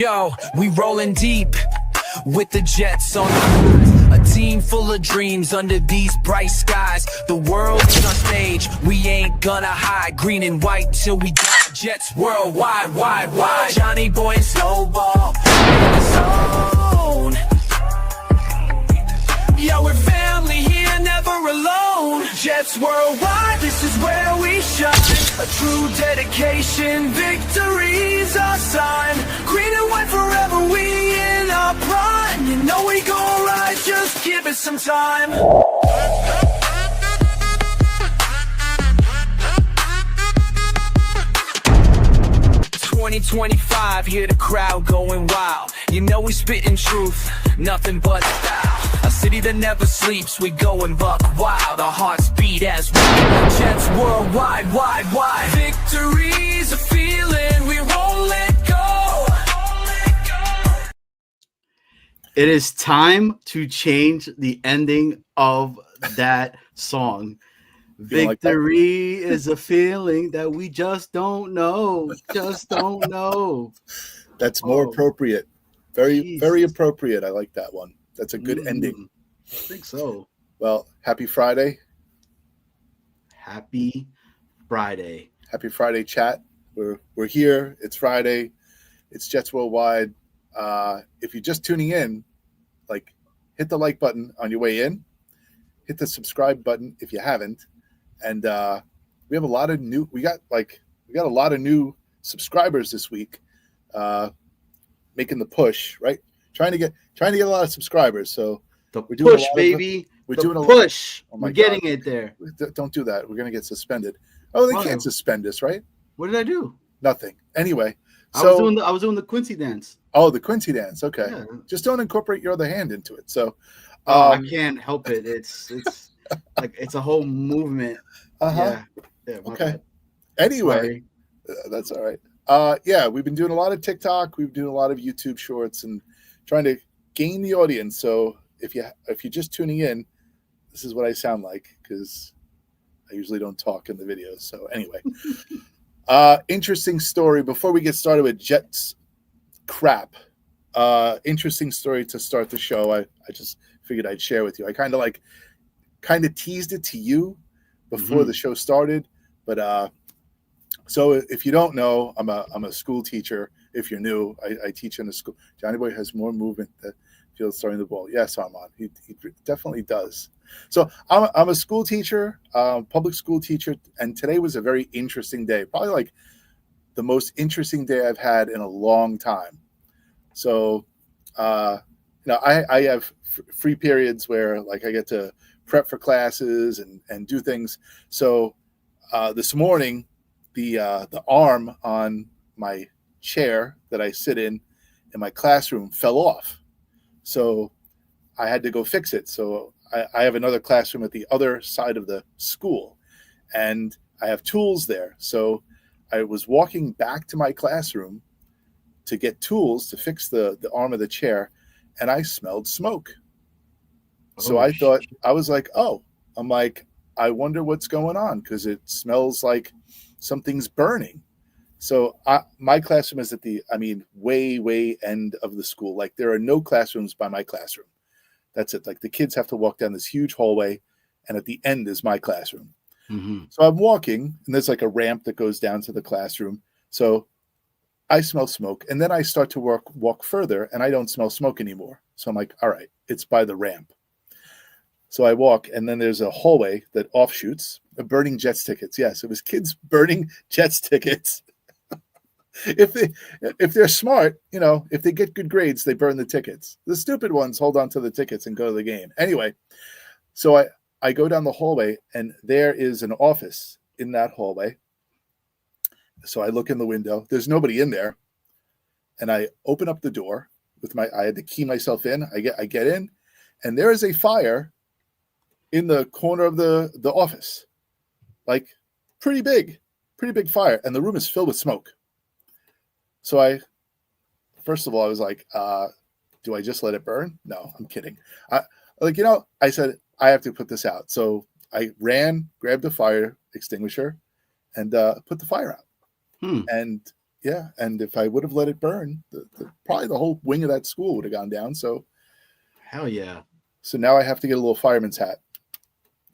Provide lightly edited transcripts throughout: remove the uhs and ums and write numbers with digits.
Yo, we rolling deep with the Jets on the rise. A team full of dreams under these bright skies. The world is our stage, we ain't gonna hide. Green and white till we die. Jets worldwide, wide, wide. Johnny Boy and Snowball in the zone. Yo, we're family here, never alone. Jets worldwide, this is where we shine. A true dedication, victory's our sign. Green and white forever, we in our prime. You know we gon' ride, just give it some time. 2025, hear the crowd going wild. You know we spitting truth, nothing but style. A city that never sleeps, we going buck wild. Our hearts beat as we Jets worldwide, wide, wide. Victory's a feeling, we won't let go. It is time to change the ending of that song. Victory is a feeling that we just don't know. Just don't know. That's more appropriate. Very appropriate. I like that one. That's a good ending. I think so. Well, happy Friday. Happy Friday. Happy Friday, chat. We're here. It's Friday. It's Jets Worldwide. If you're just tuning in, like, hit the like button on your way in. Hit the subscribe button if you haven't. And we have a lot of new. We got a lot of new subscribers this week, making the push, right? Trying to get a lot of subscribers. So we're doing push, baby. We're doing a push. Oh my we're getting it there. Don't do that. We're gonna get suspended. Oh, they can't suspend us, right? What did I do? Nothing. Anyway, I was doing the Quincy dance. Oh, the Quincy dance. Okay, yeah. Just don't incorporate your other hand into it. So, I can't help it. It's like it's a whole movement. Yeah. Okay. Bad. Anyway, that's all right. Yeah, we've been doing a lot of TikTok. We've been doing a lot of YouTube shorts and trying to gain the audience. So if you're just tuning in, this is what I sound like because I usually don't talk in the videos. So anyway, interesting story before we get started with Jets crap. Interesting story to start the show. I just figured I'd share with you. I kind of teased it to you before the show started, but so if you don't know, I'm a school teacher. If you're new, I teach in a school. Johnny Boy has more movement that feels throwing the ball. Yes, Armand, he definitely does. So I'm a school teacher, public school teacher, and today was a very interesting day. Probably like the most interesting day I've had in a long time. So, I have free periods where like I get to prep for classes and do things. So this morning, the arm on my chair that I sit in my classroom fell off. So I had to go fix it. So I have another classroom at the other side of the school, and I have tools there. So I was walking back to my classroom to get tools to fix the arm of the chair, and I smelled smoke. So I thought, I was like, I wonder what's going on because it smells like something's burning. So my classroom is at the, way end of the school. Like there are no classrooms by my classroom. That's it. Like the kids have to walk down this huge hallway, and at the end is my classroom. Mm-hmm. So I'm walking, and there's like a ramp that goes down to the classroom. So I smell smoke, and then I start to walk further, and I don't smell smoke anymore. So I'm like, all right, it's by the ramp. So I walk, and then there's a hallway that offshoots, burning Jets tickets. Yes, it was kids burning Jets tickets. If they're smart, if they get good grades, they burn the tickets. The stupid ones hold on to the tickets and go to the game. Anyway, so I go down the hallway, and there is an office in that hallway. So I look in the window. There's nobody in there. And I open up the door I had to key myself in. I get in, and there is a fire in the corner of the office. Like pretty big fire. And the room is filled with smoke. So first of all, I was like, do I just let it burn? No, I'm kidding. I said, I have to put this out. So I ran, grabbed a fire extinguisher, and put the fire out. And Yeah, and if I would have let it burn, probably the whole wing of that school would have gone down. So Hell yeah. now I have to get a little fireman's hat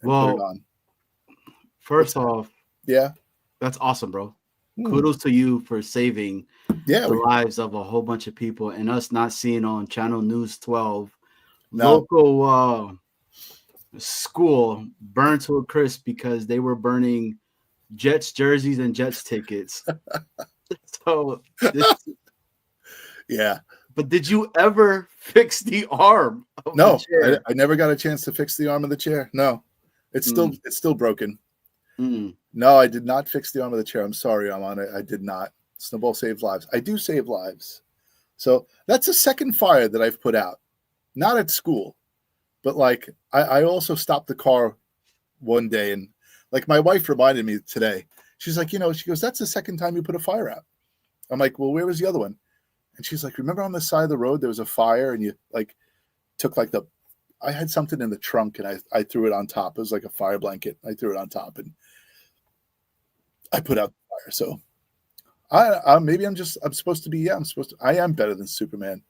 and put it Well, on. first off, Yeah. that's awesome, bro. Hmm. Kudos to you for saving Yeah. the lives of a whole bunch of people and us not seeing on Channel News 12 No. local school burned to a crisp because they were burning Jets jerseys and Jets tickets. So Yeah. but did you ever fix the arm of No, the chair? I never got a chance to fix the arm of the chair. No, it's still broken. No, I did not fix the arm of the chair. I'm sorry, Armand. I did not. Snowball saves lives. I do save lives. So that's a second fire that I've put out. Not at school, but like I also stopped the car one day, and like my wife reminded me today. She's like, she goes, that's the second time you put a fire out. I'm like, well, where was the other one? And she's like, remember on the side of the road there was a fire, and you like took like I had something in the trunk, and I threw it on top. It was like a fire blanket. I threw it on top, and I put out the fire. So maybe I'm supposed to be. I am better than Superman.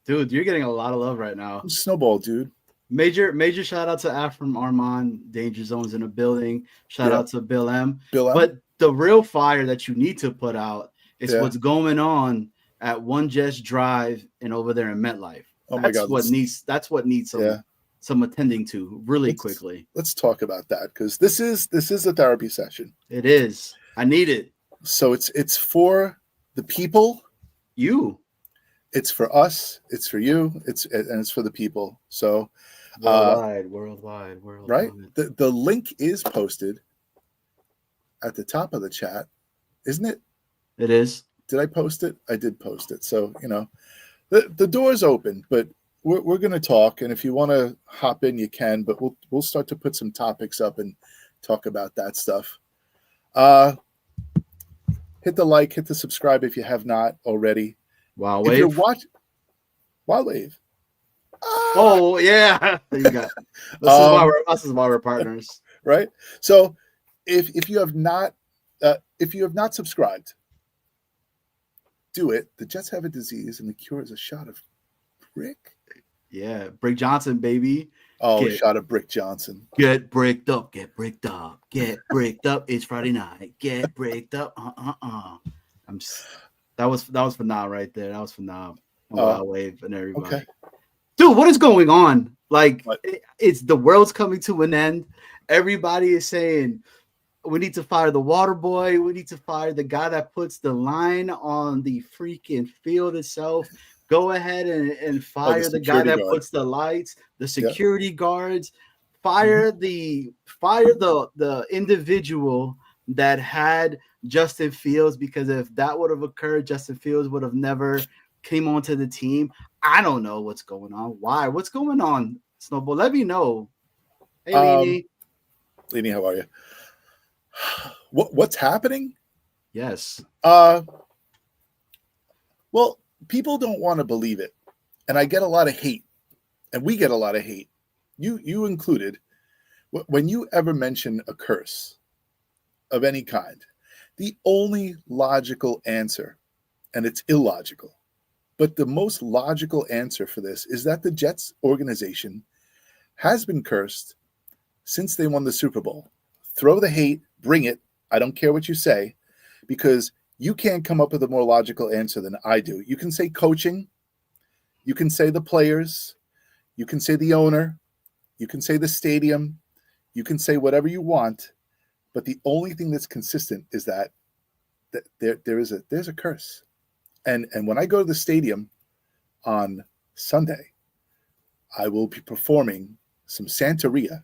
Dude, you're getting a lot of love right now. I'm Snowball, dude. Major shout out to Afram Armand. Danger Zone's in the building. Shout out to Bill M. Bill M. But the real fire that you need to put out is what's going on at One Jets Drive and over there in MetLife. Oh my God! That's what needs some attending to really quickly. Let's talk about that, because this is a therapy session. It is. I need it. So it's for the people. It's for us. It's for you. It's for the people. So worldwide. Right. The link is posted at the top of the chat, isn't it? It is. Did I post it? I did post it. So the door's open, but we're going to talk. And if you want to hop in, you can. But we'll start to put some topics up and talk about that stuff. Hit the like, hit the subscribe if you have not already. Wow, If Wave. you're watching Wild Wave. Oh yeah, there you go. This is why we're partners, right? So if you have not subscribed, do it. The Jets have a disease, and the cure is a shot of brick. Yeah, Brick Johnson, baby. Oh, a shot of Brick Johnson. Get bricked up. Get bricked up. Get bricked up. It's Friday night. Get bricked up. That was for now right there. That was for now. Wild Wave and everybody. Okay. Dude, what is going on? Like, it's the world's coming to an end. Everybody is saying we need to fire the water boy. We need to fire the guy that puts the line on the freaking field itself. Go ahead and fire the guy that puts the lights, the security guards. Fire the individual that had Justin Fields, because if that would have occurred, Justin Fields would have never came onto the team. I don't know what's going on. Why? What's going on, Snowball? Let me know. Hey, Leanie. Leanie, how are you? What's happening? Yes. Well, people don't want to believe it, and I get a lot of hate, and we get a lot of hate. You included. When you ever mention a curse of any kind, the only logical answer, and it's illogical, but the most logical answer for this is that the Jets organization has been cursed since they won the Super Bowl. Throw the hate, bring it. I don't care what you say, because you can't come up with a more logical answer than I do. You can say coaching, you can say the players, you can say the owner, you can say the stadium, you can say whatever you want, but the only thing that's consistent is that there's a curse. And when I go to the stadium on Sunday, I will be performing some Santeria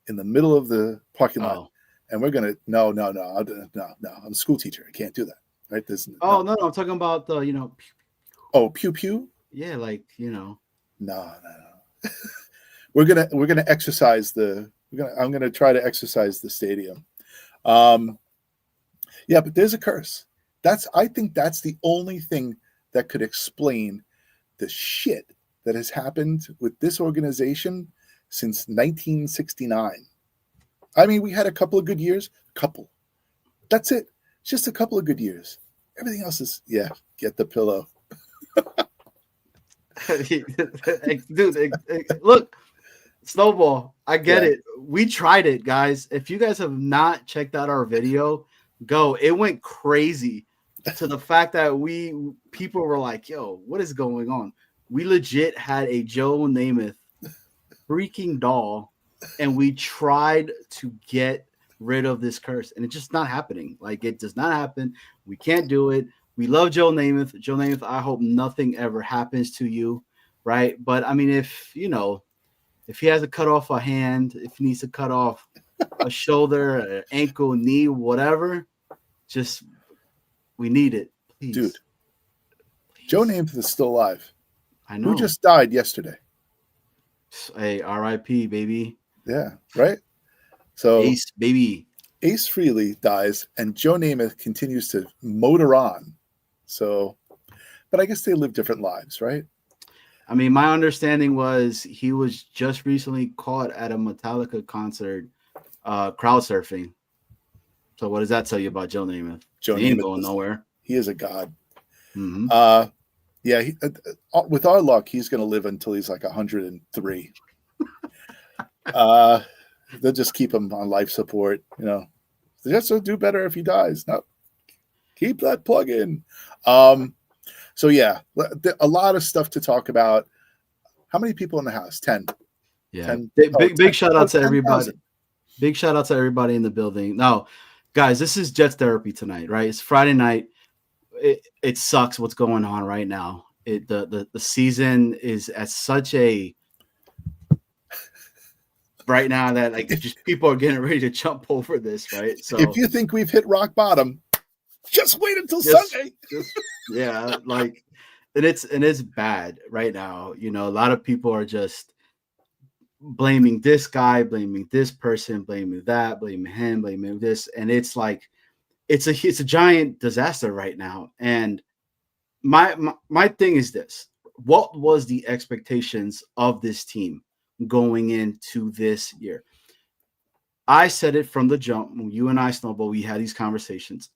in the middle of the parking lot. And we're gonna no. I'm a school teacher. I can't do that. Right? No. I'm talking about the pew pew. Yeah, like No. we're gonna exercise I'm gonna try to exercise the stadium. Yeah, but there's a curse. I think that's the only thing that could explain the shit that has happened with this organization since 1969. I mean, we had a couple of good years. That's it. Just a couple of good years. Everything else is get the pillow. Dude, look, Snowball, I get Yeah. it. We tried it, guys. If you guys have not checked out our video, go. It went crazy to the fact that people were like, yo, what is going on? We legit had a Joe Namath freaking doll, and we tried to get rid of this curse, and it's just not happening. Like, it does not happen. We can't do it. We love Joe Namath. Joe Namath, I hope nothing ever happens to you, right? But I mean, if he has to cut off a hand, if he needs to cut off a shoulder, an ankle, knee, whatever, just we need it, please. Dude. Please. Joe Namath is still alive. I know. Who just died yesterday? Hey, R.I.P. baby. Yeah, right? So Ace, baby. Ace Frehley dies, and Joe Namath continues to motor on. So, but I guess they live different lives, right? I mean, my understanding was he was just recently caught at a Metallica concert, crowd surfing. So what does that tell you about Joe Namath? Joe He ain't Namath going nowhere. He is a god. Mm-hmm. Yeah, with our luck, he's going to live until he's like 103. They'll just keep him on life support. You know, they just will do better if he dies. No, keep that plug in. So yeah, a lot of stuff to talk about. How many people in the house? 10. Yeah. 10. Big shout out to 10,000. everybody. Big shout out to everybody in the building. Now, guys, this is Jets therapy tonight, right? It's Friday night. It sucks what's going on right now. The season is at such a right now that like just people are getting ready to jump over this, right? So if you think we've hit rock bottom, just wait until Sunday. Yeah, like and it's bad right now. You know, a lot of people are just blaming this guy, blaming this person, blaming that, blaming him, blaming this, and it's like it's a giant disaster right now. And my thing is this: what was the expectations of this team going into this year? I said it from the jump when you and I, Snowball, we had these conversations.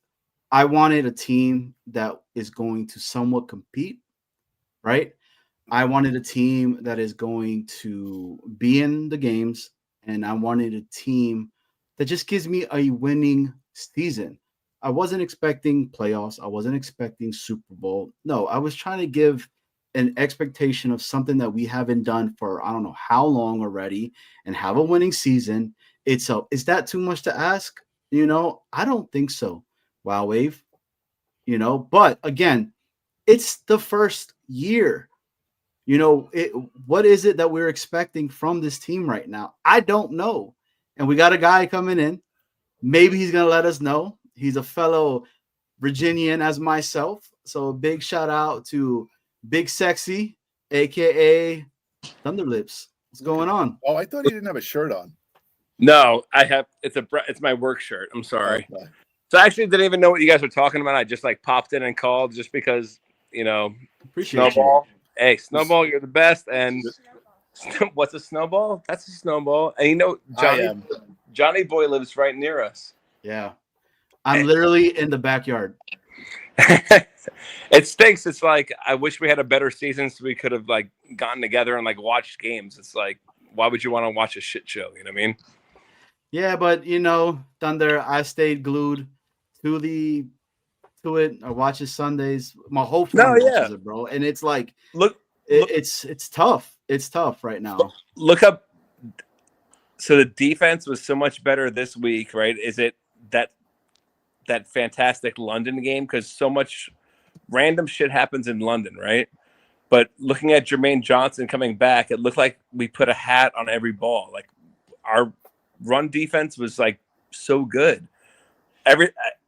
I wanted a team that is going to somewhat compete, right? I wanted a team that is going to be in the games, and I wanted a team that just gives me a winning season. I wasn't expecting playoffs. I wasn't expecting Super Bowl. No, I was trying to give an expectation of something that we haven't done for I don't know how long already and have a winning season. Is that too much to ask? You know, I don't think so. Wow, Wave. You know, but again, it's the first year. You know, what is it that we're expecting from this team right now? I don't know. And we got a guy coming in. Maybe he's going to let us know. He's a fellow Virginian as myself. So a big shout out to Big Sexy, a.k.a. Thunderlips. What's going on? Oh, I thought he didn't have a shirt on. No, I have. It's my work shirt. I'm sorry. Okay. So I actually didn't even know what you guys were talking about. I just like popped in and called just because, you know, Appreciate Snowball. Hey, Snowball, you're the best. And what's a snowball? That's a snowball. And you know, Johnny Boy lives right near us. Yeah. I'm literally in the backyard. It stinks. It's like I wish we had a better season so we could have like gotten together and like watched games. It's like, why would you want to watch a shit show? You know what I mean? Yeah, but you know, Thunder, I stayed glued to it. I watch it Sundays. My whole family watches it, bro. And it's like it's tough. It's tough right now. Look up. So the defense was so much better this week, right? Is it that fantastic London game? Because so much random shit happens in London, right? But looking at Jermaine Johnson coming back, it looked like we put a hat on every ball. Like our run defense was like so good.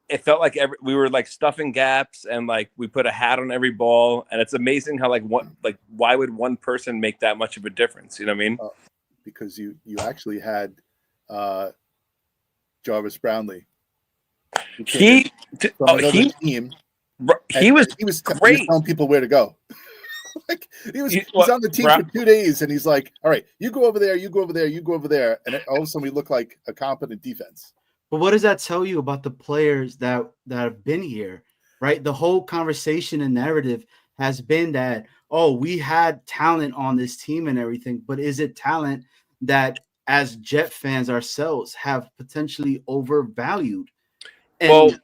It felt like we were like stuffing gaps and like we put a hat on every ball. And it's amazing how why would one person make that much of a difference? You know what I mean? Because you actually had Jarvis Brownlee. He was great. Telling people where to go. Like he was on the team for 2 days, and he's like, "All right, you go over there, you go over there, you go over there," and all of a sudden we look like a competent defense. But what does that tell you about the players that have been here, right? The whole conversation and narrative has been that, oh, we had talent on this team and everything, but is it talent that as Jet fans ourselves have potentially overvalued? And Well,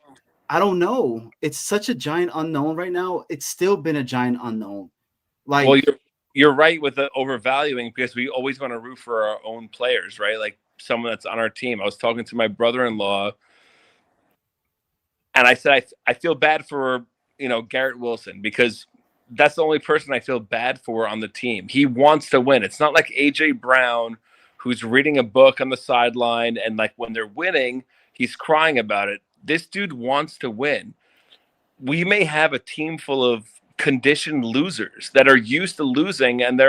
I don't know. It's such a giant unknown right now. It's still been a giant unknown. well, Like, you're right with the overvaluing because we always want to root for our own players, right? Like someone that's on our team. I was talking to my brother-in-law, and I said I feel bad for Garrett Wilson because that's the only person I feel bad for on the team. He wants to win. It's not like AJ Brown who's reading a book on the sideline and like when they're winning, he's crying about it. This dude wants to win. We may have a team full of conditioned losers that are used to losing and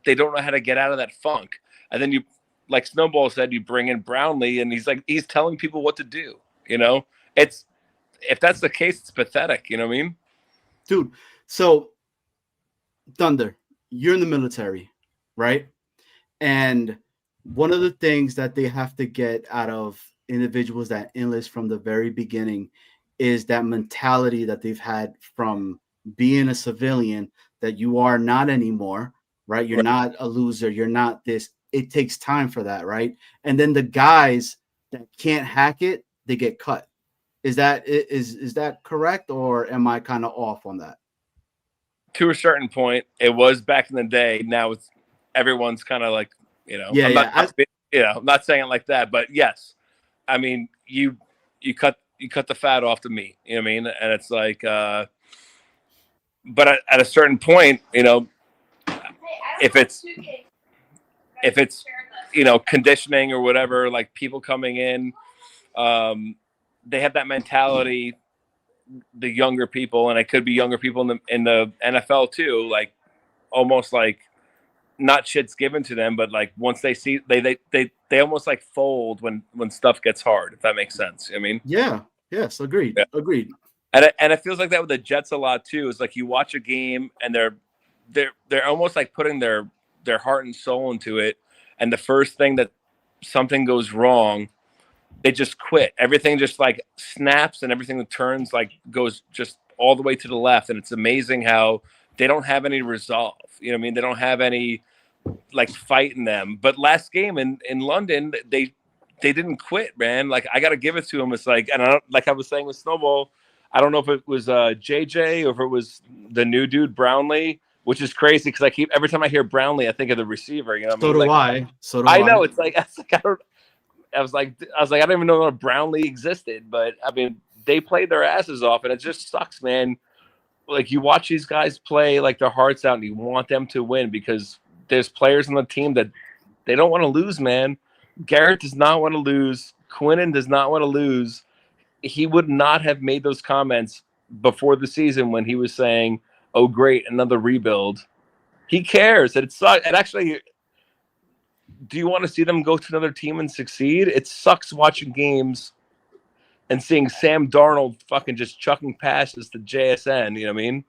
they don't know how to get out of that funk. And then you, like Snowball said, you bring in Brownlee and he's telling people what to do. It's if that's the case, it's pathetic. You know what I mean? dude, so Thunder, you're in the military, right? And one of the things that they have to get out of individuals that enlist from the very beginning is that mentality that they've had from being a civilian, that you are not anymore, right? You're not a loser. You're not this. It takes time for that, right? And then the guys that can't hack it, they get cut. Is that correct, or am I kind of off on that? To a certain point, it was back in the day. Now it's everyone's kind of like, I'm not saying it like that, but yes, I mean, you cut the fat off the meat. You know what I mean? And it's like, but at a certain point, if it's conditioning or whatever, like people coming in, they have that mentality. The younger people, and it could be younger people in the NFL too, like almost like not shit's given to them, but like once they see they almost like fold when stuff gets hard, if that makes sense. I mean, yes, agreed. And it feels like that with the Jets a lot too. It's like you watch a game and they're almost like putting their heart and soul into it, and the first thing that something goes wrong, they just quit. Everything just like snaps and everything that turns like goes just all the way to the left. And it's amazing how they don't have any resolve. You know what I mean? They don't have any like fight in them. But last game in London, they didn't quit, man. Like I got to give it to them. It's like, and like I was saying with Snowball, I don't know if it was JJ or if it was the new dude Brownlee, which is crazy because every time I hear Brownlee, I think of the receiver. You know what I mean? So do I. I know it's like I was like, I don't even know if Brownlee existed, but I mean, they played their asses off, and it just sucks, man. Like you watch these guys play like their hearts out, and you want them to win because there's players on the team that they don't want to lose, man. Garrett does not want to lose. Quinnen does not want to lose. He would not have made those comments before the season when he was saying, "Oh, great, another rebuild." He cares. It sucks. And actually, do you want to see them go to another team and succeed? It sucks watching games and seeing Sam Darnold fucking just chucking passes to JSN. You know what I mean?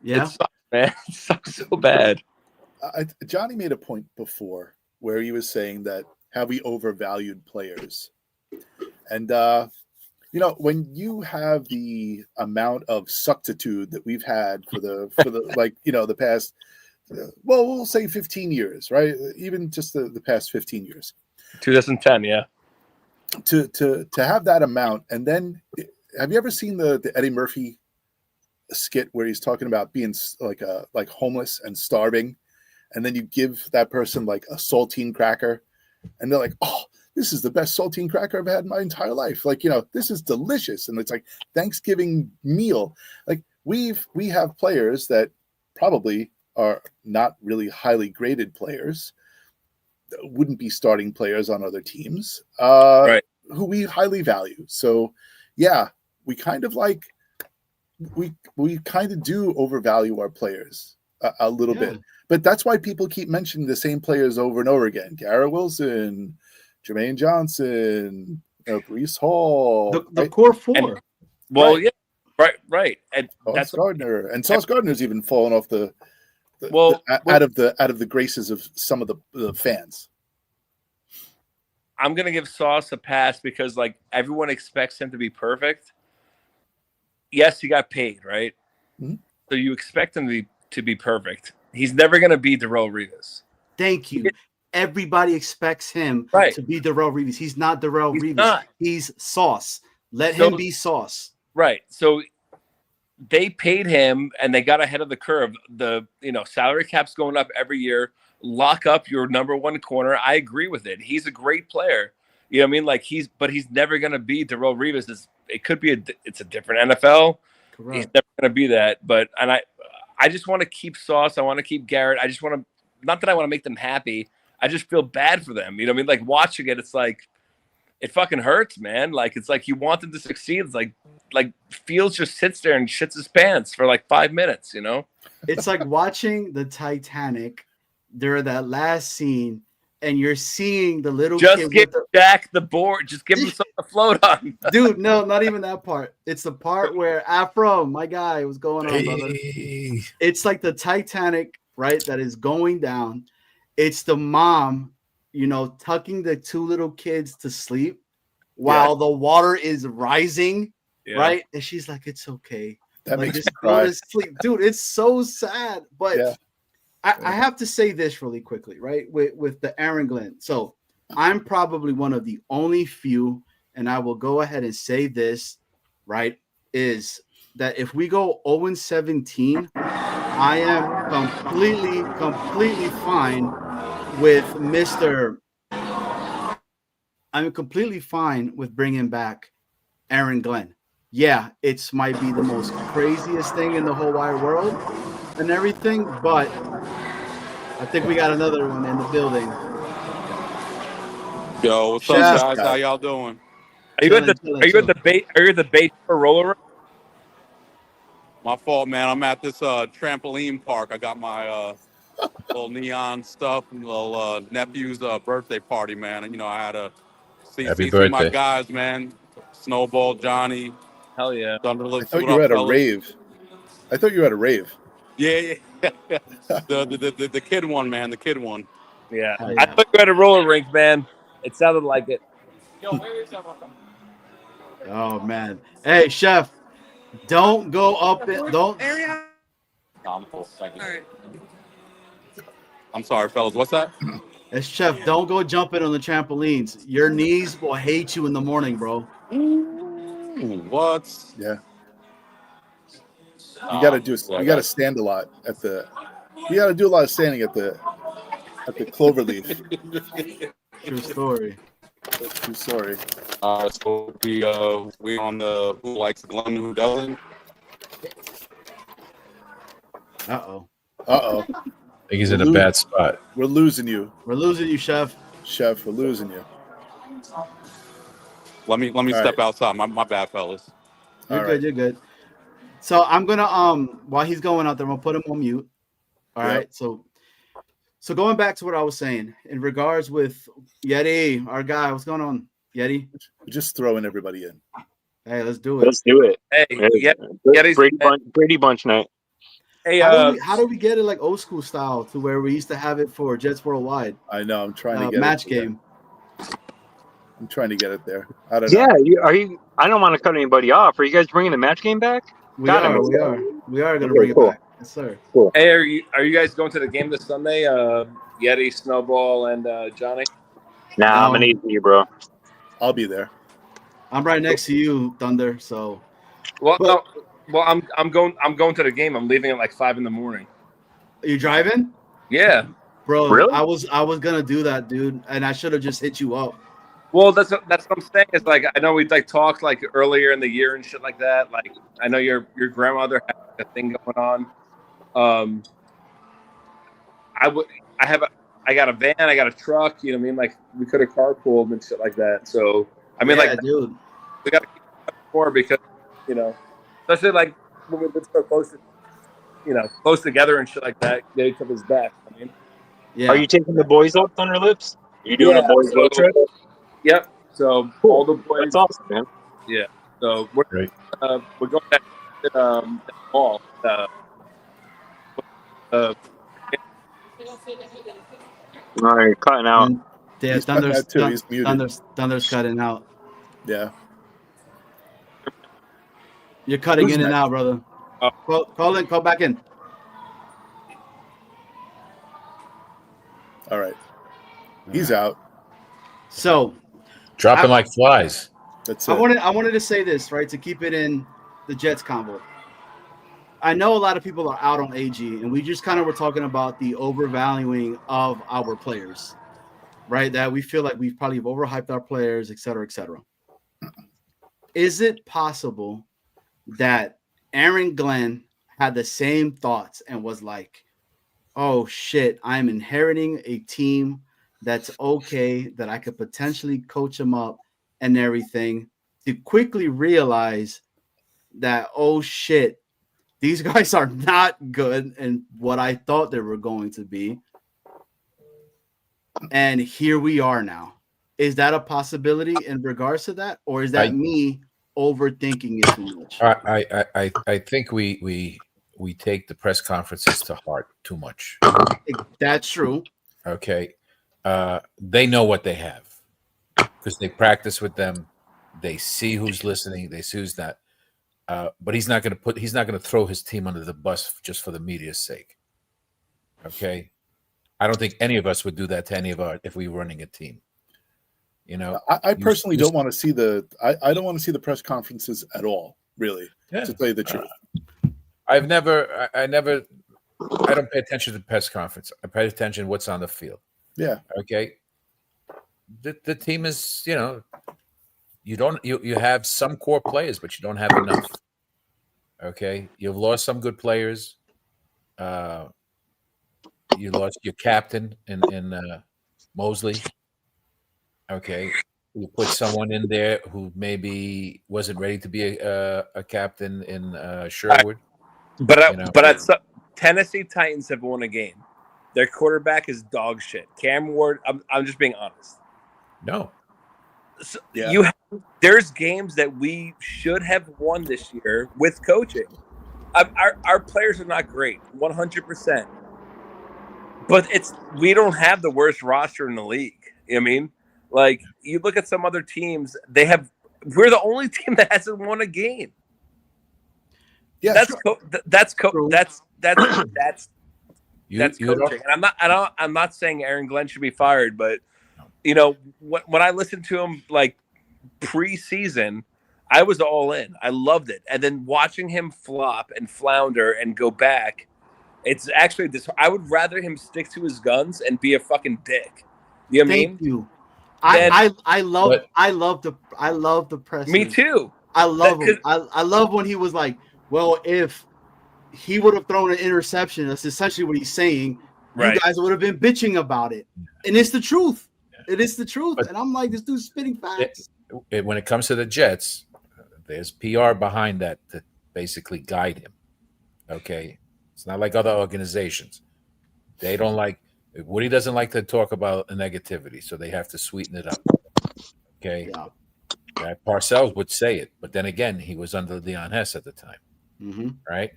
Yeah. It sucks, man. It sucks so bad. Johnny made a point before where he was saying that have we overvalued players? And, when you have the amount of suctitude that we've had for the the past, well, we'll say 15 years, right? Even just the past 15 years. 2010, yeah. To have that amount, and then have you ever seen the Eddie Murphy skit where he's talking about being like homeless and starving, and then you give that person like a saltine cracker, and they're like, "Oh, this is the best saltine cracker I've had in my entire life. Like, this is delicious." And it's like Thanksgiving meal. Like we have players that probably are not really highly graded players, wouldn't be starting players on other teams, Right. who we highly value. So yeah, we kind of do overvalue our players a little bit, but that's why people keep mentioning the same players over and over again. Garrett Wilson, Jermaine Johnson, Breece Hall, the core four. Yeah, right. And Sauce Gardner, and Sauce Gardner's even fallen off out of the graces of some of the fans. I'm gonna give Sauce a pass because like everyone expects him to be perfect. yes, he got paid, right? Mhm. So you expect him to be perfect. He's never going to be Darrelle Revis. Thank you. Everybody expects him Right. to be Darrelle Revis. He's not Darrelle He's Revis. not. He's Sauce. Let So- him be Sauce. Right. So they paid him and they got ahead of the curve. The salary cap's going up every year. Lock up your number one corner. I agree with it. He's a great player. You know what I mean? Like he's never going to be Darrelle Revis. It could be it's a different NFL. Correct. He's never going to be that. But I just want to keep Sauce. I want to keep Garrett. I just want to, not that I want to make them happy. I just feel bad for them. You know what I mean? Like watching it, it's like, it fucking hurts, man. Like, it's like you want them to succeed. It's like Fields just sits there and shits his pants for like 5 minutes, you know? It's like watching the Titanic during that last scene, and you're seeing the little Just kid give with Jack the board. Just give him something to float on. dude, no, not even that part. It's the part where Afro, my guy, what's going on, brother? Hey. It's like the Titanic, right? That is going down. It's the mom, tucking the two little kids to sleep while the water is rising, Yeah. right? And she's like, "It's okay." That Like, makes me just go cry. to sleep, dude. It's so sad, but Yeah. I have to say this really quickly, right? With the Aaron Glenn. So I'm probably one of the only few, and I will go ahead and say this, right? Is that if we go 0-17, I am completely fine with Mr. I'm completely fine with bringing back Aaron Glenn. Yeah, it's might be the most craziest thing in the whole wide world and everything, but I think we got another one in the building. Yo, what's Chef. up, guys? How y'all doing? Are you at Chilling. the bait for roller? My fault, man. I'm at this trampoline park. I got my little neon stuff and little nephew's birthday party, man. And I had to see Happy my birthday. guys, man. Snowball, Johnny, Hell yeah. Thunderlips. I thought what you were up, at a fellas? rave. I thought you were at a rave. Yeah. The kid one, man. The kid one. Yeah. Oh, yeah. I thought you had a roller rink, man. It sounded like it. Oh man. Hey, Chef, don't go up and don't I'm sorry, fellas. What's that? as Chef, don't go jumping on the trampolines. Your knees will hate you in the morning, bro. What? Yeah. You gotta stand a lot at the. You gotta do a lot of standing at the Cloverleaf. True story. I'm sorry. So we on the who likes Glenn, who doesn't. Uh-oh. Uh-oh. I think he's in a bad spot. We're losing you, We're losing you, Chef. Chef. We're losing you. Let me All step right. outside. My bad, fellas. You're All good, right. you're good. So I'm gonna while he's going out there, I'm gonna put him on mute. All Yep. right. So going back to what I was saying in regards with Yeti, our guy, what's going on, Yeti? We're just throwing everybody in. Hey, let's do it. Let's do it. Hey, Hey, yeah, Brady Bunch night. hey, How do we get it like old school style to where we used to have it for Jets Worldwide I know. I'm trying to get match it there. game? I'm trying to get it there. I don't know. Yeah, I don't want to cut anybody off. Are you guys bringing the match game back? We Gotta are, be. we are gonna Okay, bring it cool. back. Yes, sir. hey, are you guys going to the game this Sunday? Yeti, Snowball, and Johnny. Nah, I'm No. an AD, bro. I'll be there. I'm right next to you, Thunder. So Well, But- no. Well, I'm going to the game. I'm leaving at like 5 a.m. are you driving? Yeah. Bro, Really? I was gonna do that, dude, and I should have just hit you up. Well, that's what I'm saying. Is like I know we like talked like earlier in the year and shit like that. Like I know your grandmother had a thing going on. I got a van, I got a truck. You know what I mean? Like we could have carpooled and shit like that. So I mean, Yeah, like dude. we got to keep it more because especially like when we've been so close, close together and shit like that. Get each other's back. I mean, Yeah. Are you taking the boys up, Thunderlips? Are you doing Yeah, a boys road so- trip? Yep. So Cool. all the boys. That's awesome, man. So we're Great. we're going back to the mall. All right, cutting out. And- yeah, He's cutting Thunder's, out too. He's muted. Thunder's cutting out. Yeah. You're cutting Who's in and next? out, brother. Oh. Call back in. All right. He's out. So Dropping like flies. That's it. I wanted to say this, right, to keep it in the Jets convo. I know a lot of people are out on AG, and we just kind of were talking about the overvaluing of our players, right? That we feel like we've probably overhyped our players, et cetera, et cetera. Is it possible that Aaron Glenn had the same thoughts and was like, oh shit, I'm inheriting a team that's okay, that I could potentially coach them up and everything, to quickly realize that, oh shit, these guys are not good and what I thought they were going to be. And here we are now. Is that a possibility in regards to that? Or is that me overthinking it too much? I think we take the press conferences to heart too much. That's true. Okay. They know what they have because they practice with them. They see who's listening. They see who's not. But he's not going to throw his team under the bus just for the media's sake. Okay. I don't think any of us would do that to any of our, if we were running a team. You know, I personally don't want to see I don't want to see the press conferences at all, really, to tell you the truth. I don't pay attention to the press conference. I pay attention to what's on the field. Yeah. Okay. The team is, you know, you have some core players, but you don't have enough. Okay. You've lost some good players. You lost your captain in Mosley. Okay. You put someone in there who maybe wasn't ready to be a captain in Sherwood. But Tennessee Titans have won a game. Their quarterback is dog shit. Cam Ward, I'm just being honest. No. So yeah. There's games that we should have won this year with coaching. Our players are not great, 100%. But we don't have the worst roster in the league. You know what I mean? Like, you look at some other teams, we're the only team that hasn't won a game. Yeah, that's coaching. And I'm not saying Aaron Glenn should be fired, but you know, when I listened to him like preseason, I was all in. I loved it. And then watching him flop and flounder and go back, it's actually this. I would rather him stick to his guns and be a fucking dick. You know what I mean? Thank you. I love the press. Me too. I love him. I love when he was like, well, if he would have thrown an interception, that's essentially what he's saying. Right. You guys would have been bitching about it. And it's the truth. It is the truth. And I'm like, this dude's spitting facts. When it comes to the Jets, there's PR behind that to basically guide him. Okay. It's not like other organizations. They don't like, Woody doesn't like to talk about negativity, so they have to sweeten it up. Okay. Yeah. Parcells would say it, but then again, he was under Leon Hess at the time. Mm-hmm. Right.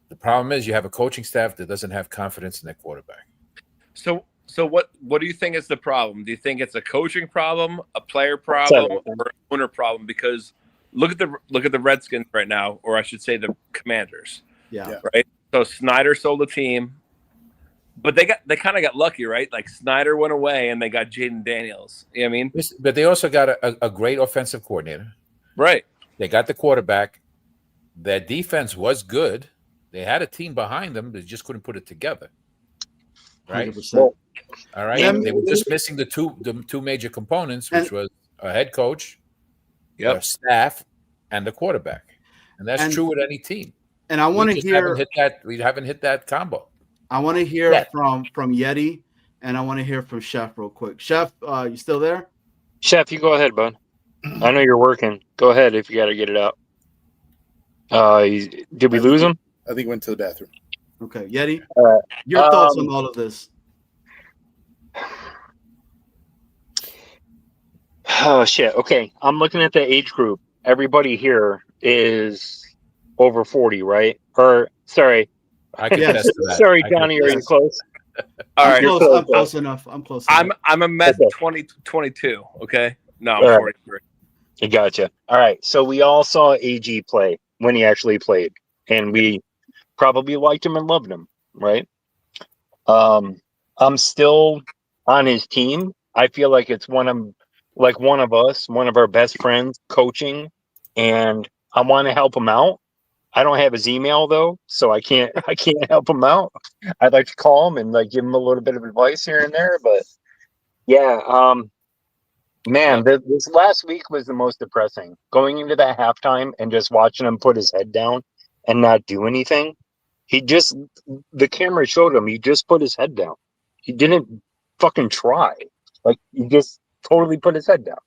The problem is you have a coaching staff that doesn't have confidence in their quarterback. So what do you think is the problem? Do you think it's a coaching problem, a player problem, or an owner problem? Because look at the Redskins right now, or I should say the Commanders. Yeah. Right. So Snyder sold the team, but they kind of got lucky, right? Like Snyder went away and they got Jaden Daniels. You know what I mean? But they also got a great offensive coordinator. Right. They got the quarterback. Their defense was good. They had a team behind them. They just couldn't put it together. Right. 100%. All right. Yeah. They were just missing the two major components, which was a head coach, a staff, and the quarterback. And that's true with any team. And I want to hear we haven't hit that combo. I want to hear from Yeti, and I want to hear from Chef real quick. Chef, you still there? Chef, you go ahead, bud. I know you're working. Go ahead if you got to get it out. Did we lose him? I think he went to the bathroom. Okay, Yeti, your thoughts on all of this? Oh, shit. Okay, I'm looking at the age group. Everybody here is over 40, right? Or, sorry. I can attest to that. Sorry, Johnny, are you close? All right. I'm close enough. I'm close enough. I'm a Met 2022, okay? No, I'm 43. I gotcha. All right, so we all saw AG play. when he actually played, and we probably liked him and loved him, right? I'm still on his team. I feel like it's one of us, one of our best friends coaching, and I want to help him out. I don't have his email though, so I can't help him out. I'd like to call him and like give him a little bit of advice here and there, but yeah, man, this last week was the most depressing. Going into that halftime and just watching him put his head down and not do anything. The camera showed him, he just put his head down. He didn't fucking try. Like, he just totally put his head down.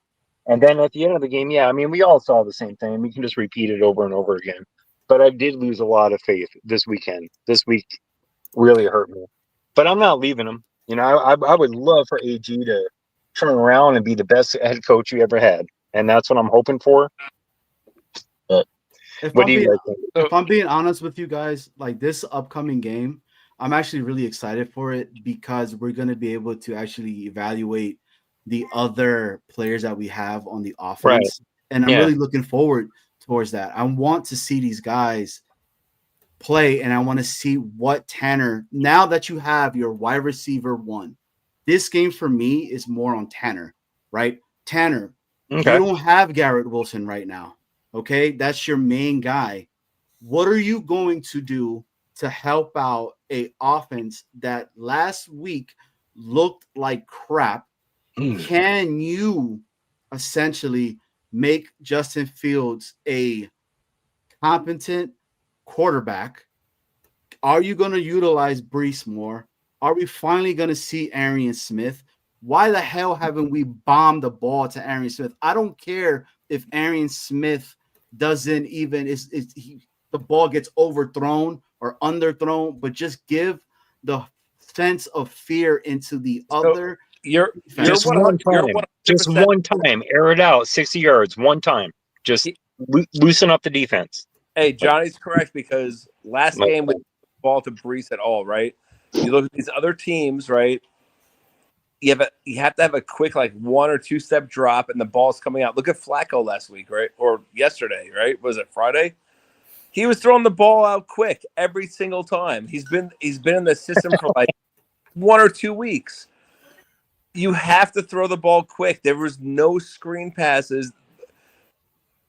And then at the end of the game, yeah, I mean, we all saw the same thing. We can just repeat it over and over again. But I did lose a lot of faith this weekend. This week really hurt me. But I'm not leaving him. You know, I would love for AG to turn around and be the best head coach you ever had. And that's what I'm hoping for. But what do you guys think? If I'm being honest with you guys, like this upcoming game, I'm actually really excited for it because we're going to be able to actually evaluate the other players that we have on the offense. Right. And I'm really looking forward towards that. I want to see these guys play, and I want to see what Tanner, now that you have your wide receiver one, this game for me is more on Tanner, right? Tanner, you don't have Garrett Wilson right now, okay? That's your main guy. What are you going to do to help out a offense that last week looked like crap? Can you essentially make Justin Fields a competent quarterback? Are you going to utilize Breece more? Are we finally going to see Arian Smith? Why the hell haven't we bombed the ball to Arian Smith? I don't care if Arian Smith doesn't even the ball gets overthrown or underthrown, but just give the sense of fear into the other. Just one time, air it out 60 yards, one time. Just loosen up the defense. Hey, Johnny's correct, because last game we didn't ball to Breece at all, right? You look at these other teams, right? You have to have a quick, like, 1 or 2 step drop, and the ball's coming out. Look at Flacco last week, right? Or yesterday, right? Was it Friday? He was throwing the ball out quick every single time. He's been in the system for like 1 or 2 weeks. You have to throw the ball quick. There was no screen passes.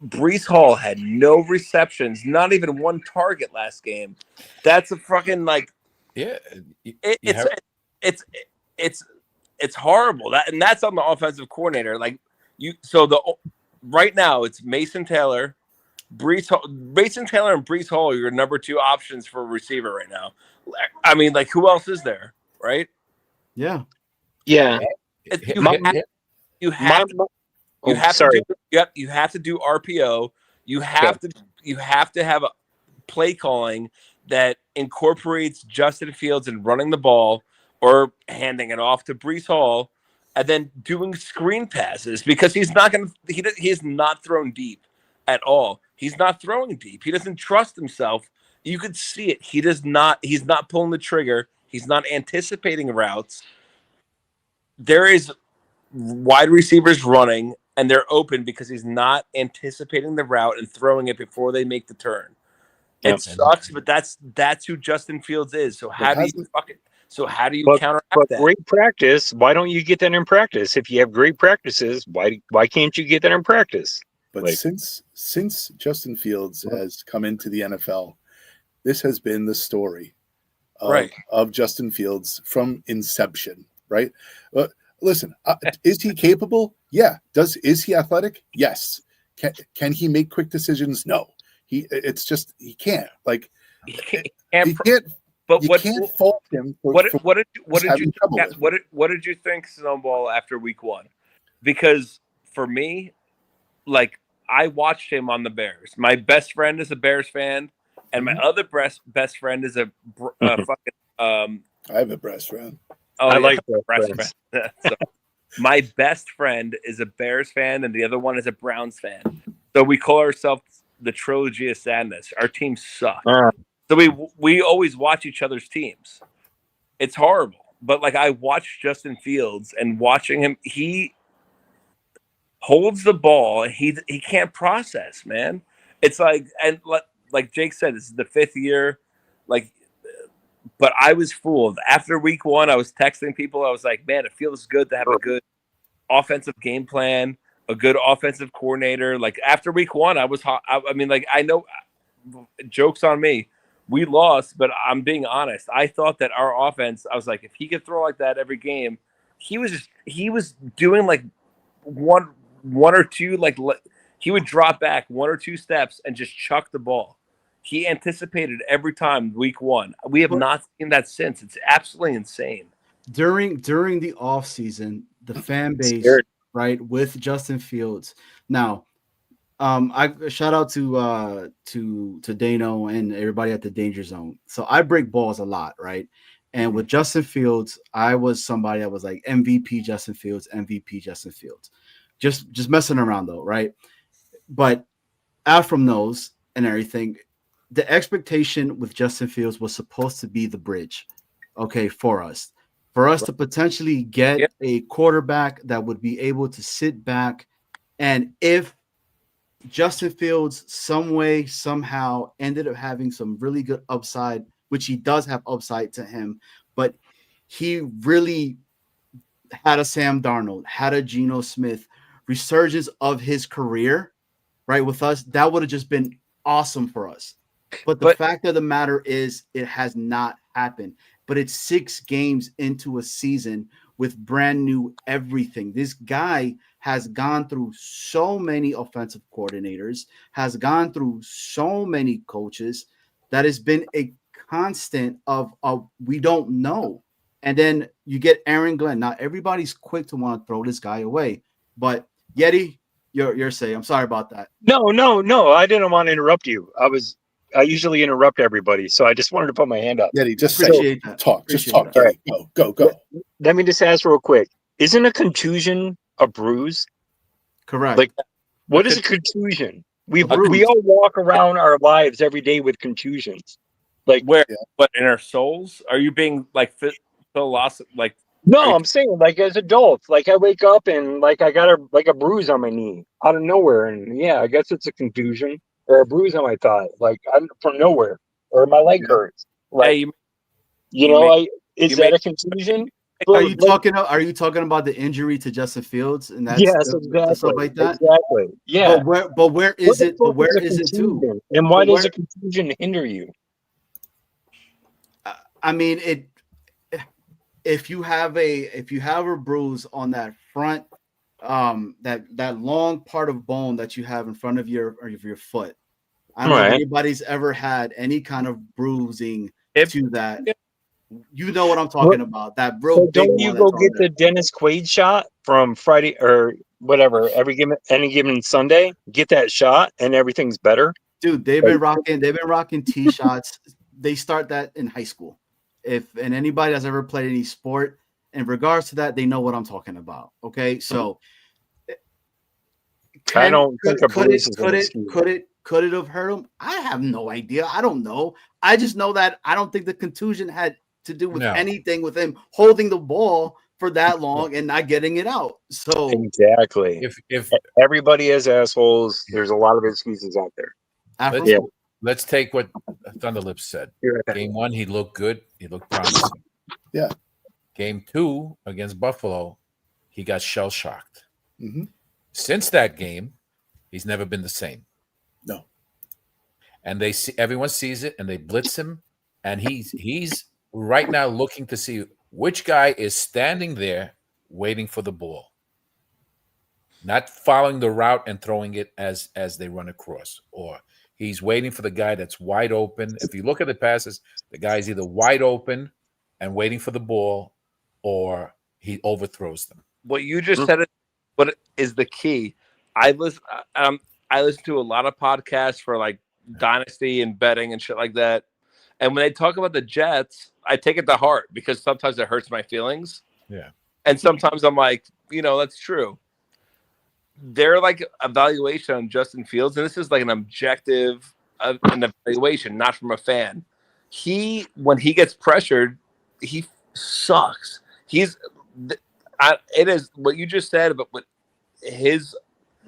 Breece Hall had no receptions, not even one target last game. That's a fucking it's horrible. That's on the offensive coordinator. Right now it's Mason Taylor, Mason Taylor and Breece Hall are your number 2 options for a receiver right now. I mean, like, who else is there, right? Yeah. Yeah. You have to do RPO. You have to have a play calling that incorporates Justin Fields and running the ball or handing it off to Breece Hall and then doing screen passes, because he's not thrown deep at all. He's not throwing deep. He doesn't trust himself. You could see it. He's not pulling the trigger. He's not anticipating routes. There is wide receivers running, and they're open because he's not anticipating the route and throwing it before they make the turn. It sucks, but that's who Justin Fields is. So how do you counteract that? Great practice. Why don't you get that in practice? If you have great practices, why can't you get that in practice? But since Justin Fields has come into the NFL, this has been the story of Justin Fields from inception, right? Listen, is he capable? Yeah. Is he athletic? Yes. Can he make quick decisions? No. He can't. Like, he can't. But you can't fault him. What did you think, Snowball, after week 1? Because for me, like, I watched him on the Bears. My best friend is a Bears fan, and my other best friend is a fucking. I have a best friend. Oh, I like Bears friend. So, my best friend is a Bears fan, and the other one is a Browns fan. So we call ourselves the Trilogy of Sadness. Our teams suck. So we always watch each other's teams. It's horrible. But, like, I watched Justin Fields, and watching him, he holds the ball, and he can't process, man. It's like, and like Jake said, this is the 5th year. Like, but I was fooled. After week 1, I was texting people. I was like, man, it feels good to have a good offensive game plan, a good offensive coordinator. Like after week 1, I was hot. I mean, like, I know, joke's on me. We lost, but I'm being honest. I thought that our offense, I was like, if he could throw like that every game, he was doing like one or two, like he would drop back 1 or 2 steps and just chuck the ball. He anticipated every time week 1. We have not seen that since. It's absolutely insane. During the off season, the fan base, right, with Justin Fields. Now, I shout out to Dano and everybody at the Danger Zone. So I break balls a lot, right? And with Justin Fields, I was somebody that was like MVP Justin Fields, MVP Justin Fields. Just messing around though, right? But out from those and everything, the expectation with Justin Fields was supposed to be the bridge, okay, for us to potentially get a quarterback that would be able to sit back, and if Justin Fields some way, somehow ended up having some really good upside, which he does have upside to him, but he really had a Sam Darnold, had a Geno Smith resurgence of his career, right, with us, that would have just been awesome for us. But the fact of the matter is it has not happened. But it's 6 games into a season with brand new everything. This guy has gone through so many offensive coordinators, has gone through so many coaches, that has been a constant of we don't know. And then you get Aaron Glenn. Now everybody's quick to want to throw this guy away. But Yeti, you're saying, I'm sorry about that. No. I didn't want to interrupt you. I usually interrupt everybody, so I just wanted to put my hand up. Yeti, just talk. Just talk. Right. Go. Let me just ask real quick. Isn't a contusion a bruise? Correct. Like, what is a contusion? We all walk around our lives every day with contusions. Like where? But in our souls? Are you being like philosophical? Like no, I'm saying like as adults. Like I wake up and like I got a bruise on my knee out of nowhere, and yeah, I guess it's a contusion or a bruise on my thigh, like I'm from nowhere, or my leg hurts. Like hey, is that a contusion? Are you talking about the injury to Justin Fields and that? Yes, exactly. Stuff like that. Exactly. Yeah. But where is it? But where is it too? And why does a contusion hinder you? I mean, if you have a bruise on that front, that long part of bone that you have in front of your foot. I don't know if anybody's ever had any kind of bruising to that. You know what I'm talking about. That real so big don't you go get the Dennis Quaid shot from Friday or whatever, any given Sunday? Get that shot and everything's better. Dude, they've been rocking T shots. They start that in high school. And anybody that's ever played any sport in regards to that, they know what I'm talking about. Okay, so I don't think could it have hurt him? I have no idea. I don't know. I just know that I don't think the contusion had to do with anything with him holding the ball for that long and not getting it out. So exactly. If everybody has assholes, there's a lot of excuses out there. Let's take what Thunderlips said. Game 1, he looked good. He looked promising. Yeah. Game 2 against Buffalo, he got shell-shocked. Mm-hmm. Since that game, he's never been the same. No. And everyone sees it, and they blitz him, and he's right now looking to see which guy is standing there waiting for the ball, not following the route and throwing it as they run across, or he's waiting for the guy that's wide open. If you look at the passes, the guy's either wide open and waiting for the ball, or he overthrows them. What you just said is the key. I listen to a lot of podcasts for like dynasty and betting and shit like that. And when they talk about the Jets, I take it to heart because sometimes it hurts my feelings. Yeah. And sometimes I'm like, that's true. Their like evaluation on Justin Fields, and this is like an objective an evaluation, not from a fan. When he gets pressured, he sucks. It is what you just said, but with his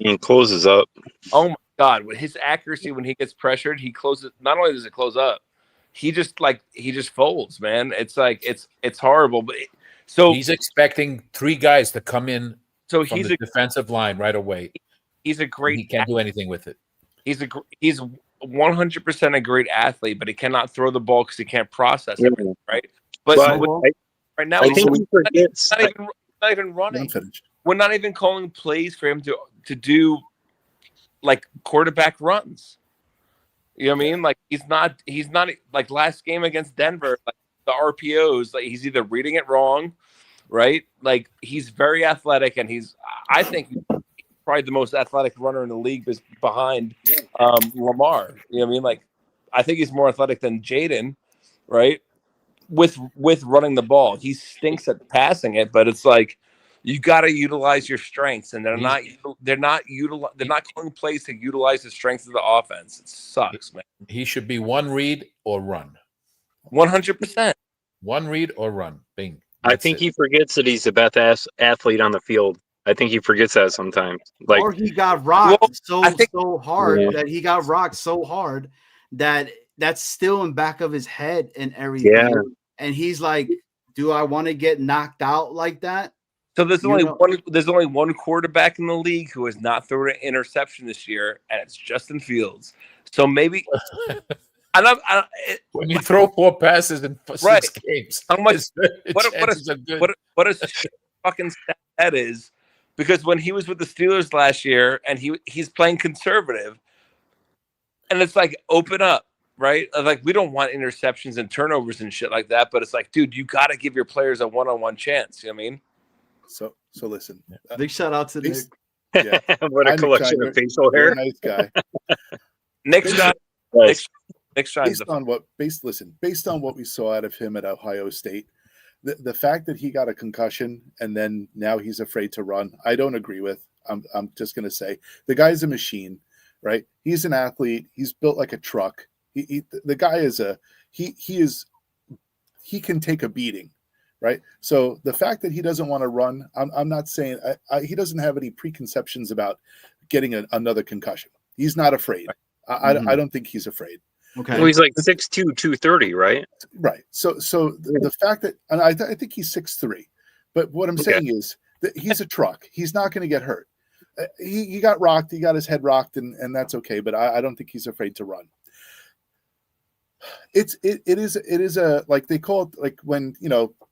and closes up. Oh my God, with his accuracy when he gets pressured, he closes. Not only does it close up, he just folds, man. It's like it's horrible. But so He's expecting 3 guys to come in so from the defensive line right away. he's a great. He can't do anything with it. He's 100% a great athlete, but he cannot throw the ball because he can't process everything, right? But right now, I think he forgets. not even running. We're not even calling plays for him to do like quarterback runs. You know what I mean? Like he's not like last game against Denver, like the RPOs, like he's either reading it wrong, right? Like he's very athletic, and I think he's probably the most athletic runner in the league behind Lamar. You know what I mean? Like I think he's more athletic than Jaden, right? With running the ball. He stinks at passing it, but it's like you got to utilize your strengths, and they're not calling plays to utilize the strengths of the offense. It sucks, man. He should be one read or run. 100%. One read or run. Bing. I think he forgets that he's the best athlete on the field. I think he forgets that sometimes. Like, or he got rocked so hard that he got rocked so hard that that's still in back of his head and everything. Yeah. And he's like, do I want to get knocked out like that? So there's only one quarterback in the league who has not thrown an interception this year, and it's Justin Fields. So maybe when you throw 4 passes in 6 games, how much? What a fucking stat that is, because when he was with the Steelers last year, and he's playing conservative, and it's like open up, right? Like we don't want interceptions and turnovers and shit like that, but it's like, dude, you got to give your players a one-on-one chance. You know what I mean? So listen. Big shout out to Nick. Yeah. What a collection of facial hair. Nice guy. Next time. Based on what we saw out of him at Ohio State, the fact that he got a concussion and then now he's afraid to run, I don't agree with. I'm just going to say the guy's a machine, right? He's an athlete. He's built like a truck. The guy is he can take a beating, right? So the fact that he doesn't want to run, I'm not saying he doesn't have any preconceptions about getting another concussion. He's not afraid. I don't think he's afraid. Okay. Well, he's like 6'2", 230, right? Right. So the fact that, and I think he's 6'3", but what I'm saying is that he's a truck. He's not going to get hurt. He got rocked. He got his head rocked, and that's okay. But I don't think he's afraid to run. It is a, like they call it, like when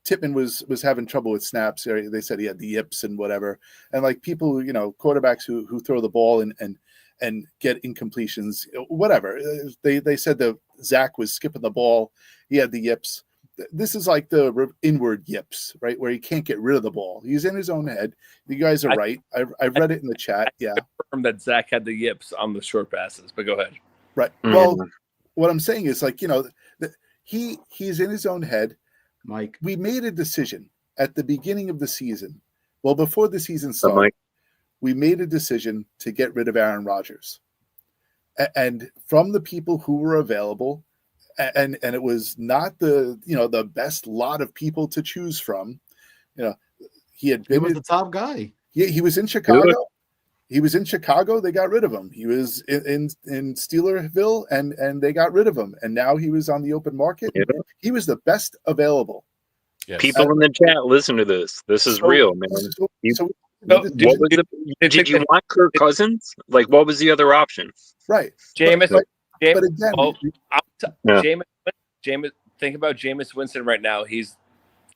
Tippmann was having trouble with snaps. They said he had the yips and whatever, and like people, quarterbacks who throw the ball and get incompletions, whatever. They said that Zach was skipping the ball. He had the yips. This is like the inward yips, right? Where he can't get rid of the ball. He's in his own head. You guys are right. I've read it in the chat. Yeah. Confirmed that Zach had the yips on the short passes, but go ahead. Right. Well, what I'm saying is like, he's in his own head. Mike, we made a decision at the beginning of the season. Well, before the season started, we made a decision to get rid of Aaron Rodgers. And from the people who were available, and it was not the best lot of people to choose from. He was the top guy. Yeah, he was in Chicago. He was in Chicago. They got rid of him. He was in Steelerville, and they got rid of him. And now he was on the open market. Yeah. He was the best available. Yes. People in the chat, listen to this. This is real, man. Did you want Kirk Cousins? Like, what was the other option? Right. Jameis. But again, Jameis. Think about Jameis Winston right now. He's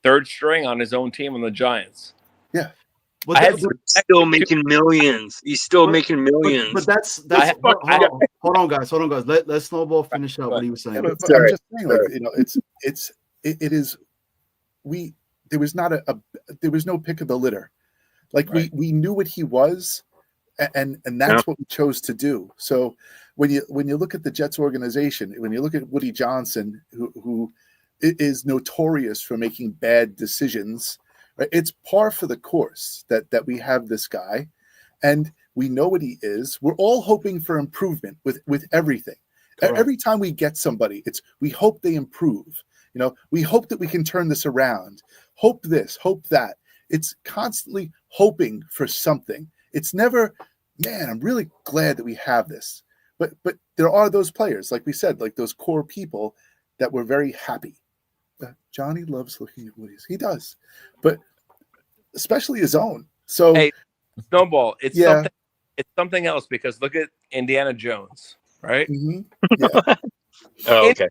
third string on his own team on the Giants. Yeah. He's still making millions. He's still making millions. But that's hold on, guys. Let Snowball finish up what he was saying. But I'm just saying, like, there was no pick of the litter. Like we knew what he was, and that's what we chose to do. So when you look at the Jets organization, when you look at Woody Johnson, who is notorious for making bad decisions, right? It's par for the course that we have this guy, and we know what he is. We're all hoping for improvement with everything. Correct. Every time we get somebody, we hope they improve. We hope that we can turn this around. Hope this, hope that. It's constantly hoping for something. It's never, man, I'm really glad that we have this. but there are those players, like we said, like those core people that were very happy. Johnny loves looking at Woody's. He does, but especially his own. So Hey, Snowball, it's Yeah. something else, because look at Indiana Jones, right? mhm, yeah, Oh, okay.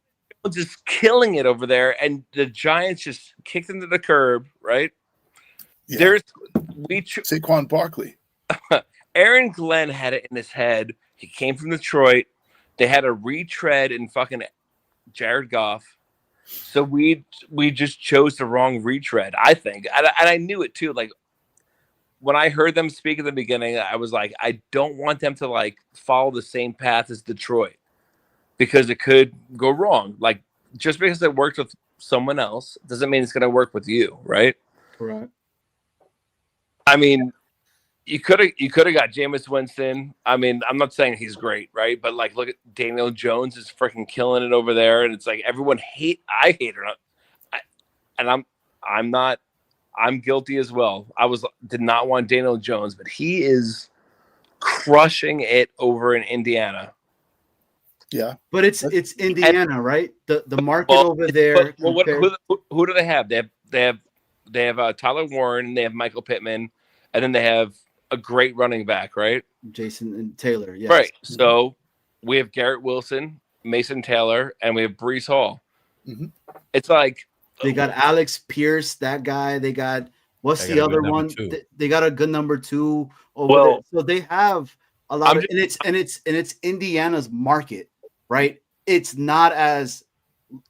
Just killing it over there, and the Giants just kicked him to the curb, right? yeah. There's Saquon Barkley. Aaron Glenn had it in his head. He came from Detroit. They had a retread in fucking Jared Goff. So we just chose the wrong retread, I think. And I knew it too. Like, when I heard them speak at the beginning, I was like, I don't want them to like follow the same path as Detroit, because it could go wrong. Like, just because it worked with someone else doesn't mean it's going to work with you, right? Correct. I mean, you could have got Jameis Winston. I mean, I'm not saying he's great, right? But like, look at Daniel Jones is freaking killing it over there, and it's like everyone I hate her, and I'm guilty as well. Did not want Daniel Jones, but he is crushing it over in Indiana. Yeah, But it's Indiana, right? The market over there. Who do they have? They have Tyler Warren, they have Michael Pittman, and then they have a great running back, right? Jason and Taylor, yes. Right. So we have Garrett Wilson, Mason Taylor, and we have Brees Hall. Mhm. It's like They got Alex Pierce, that guy. They got They the got a other good number one? two. They got a good number 2 over Well- there. So they have a lot I'm of, and it's Indiana's market, right? It's not as,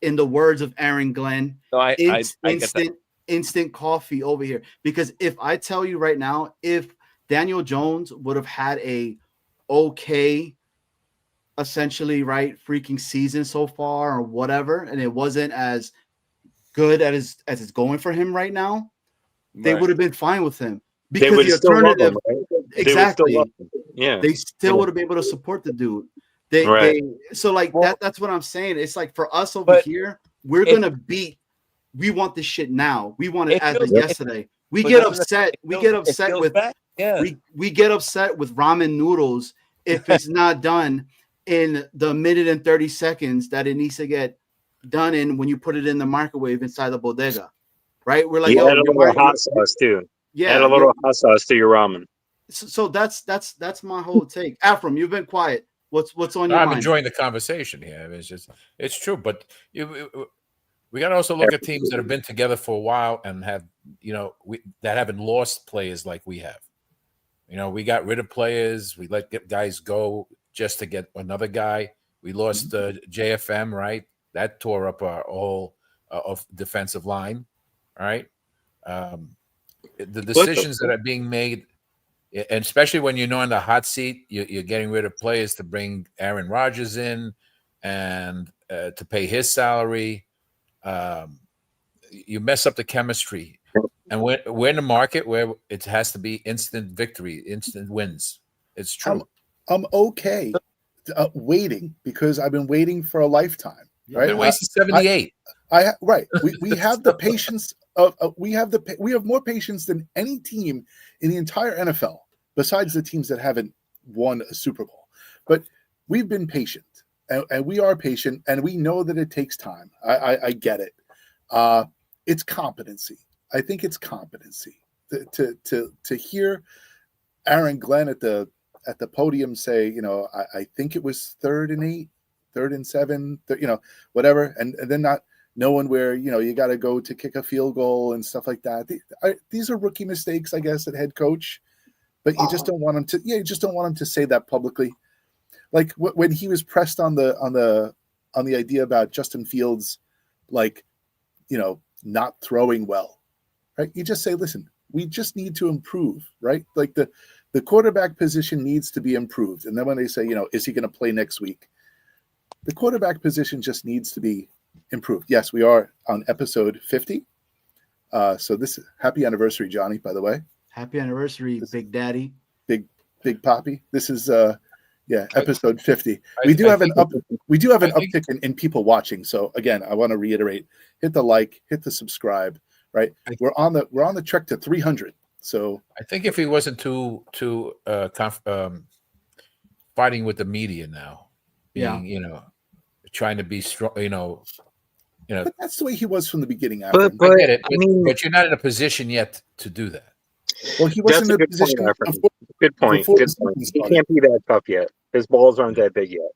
in the words of Aaron Glenn, no, I get that. instant coffee over here. Because if I tell you right now, if Daniel Jones would have had a okay, essentially, right, freaking season so far or whatever, and it wasn't as good as it's going for him right now, they Right. would have been fine with him. They Because would the still love alternative, him, right? They would still exactly, love him. Yeah. they still Yeah. would have been able to support the dude. They Right. so like Well- that's what I'm saying. It's like for us over But here, we're if- gonna beat. We want this shit now. We want it It as of feels- yesterday. We but get doesn't it- upset. it We feels- get it upset feels with bad. Yeah. we get upset with ramen noodles if it's not done in the minute and 30 seconds that it needs to get done in when you put it in the microwave inside the bodega, right? We're like, You yo, add a you're little right. hot sauce too. Yeah, Add a little hot sauce to your ramen. so that's my whole take. Afram, you've been quiet. What's on your I'm mind? enjoying the conversation here. I mean, it's true, but we got to also look at teams that have been together for a while and have, that haven't lost players like we have. We got rid of players. We let guys go just to get another guy. We lost JFM, right? That tore up our whole of defensive line, right? The decisions that are being made, and especially when you're on the hot seat, you're getting rid of players to bring Aaron Rodgers in and to pay his salary. You mess up the chemistry. And we're in a market where it has to be instant victory, instant wins. It's true. I'm okay waiting because I've been waiting for a lifetime. You've Right? been wasting 78. Right. We have the patience we have more patience than any team in the entire NFL, besides the teams that haven't won a Super Bowl. But we've been patient, and we are patient, and we know that it takes time. I get it. It's competency. I think it's competency to hear Aaron Glenn at the podium say, I think it was 3rd and 8, 3rd and 7, whatever, and then not knowing where, you got to go to kick a field goal and stuff like that. These are rookie mistakes, I guess, at head coach, but you just don't want him to. Yeah, you just don't want him to say that publicly. Like when he was pressed on the idea about Justin Fields, not throwing well, right? You just say, listen, we just need to improve, right? Like the quarterback position needs to be improved. And then when they say, is he going to play next week? The quarterback position just needs to be improved. Yes, we are on episode 50. So this happy anniversary, Johnny, by the way. Happy anniversary, Big Daddy. Big Poppy. This is episode 50. We do have an uptick in people watching. So again, I want to reiterate, hit the like, hit the subscribe, right? We're on the trek to 300. So I think if he wasn't too fighting with the media now, being, trying to be strong, But that's the way he was from the beginning. But I get it, I mean, but you're not in a position yet to do that. Well, he that's wasn't a in a good position. point, Efren. Good point. before Good the point. season He started. can't be that tough yet. His balls aren't that big yet.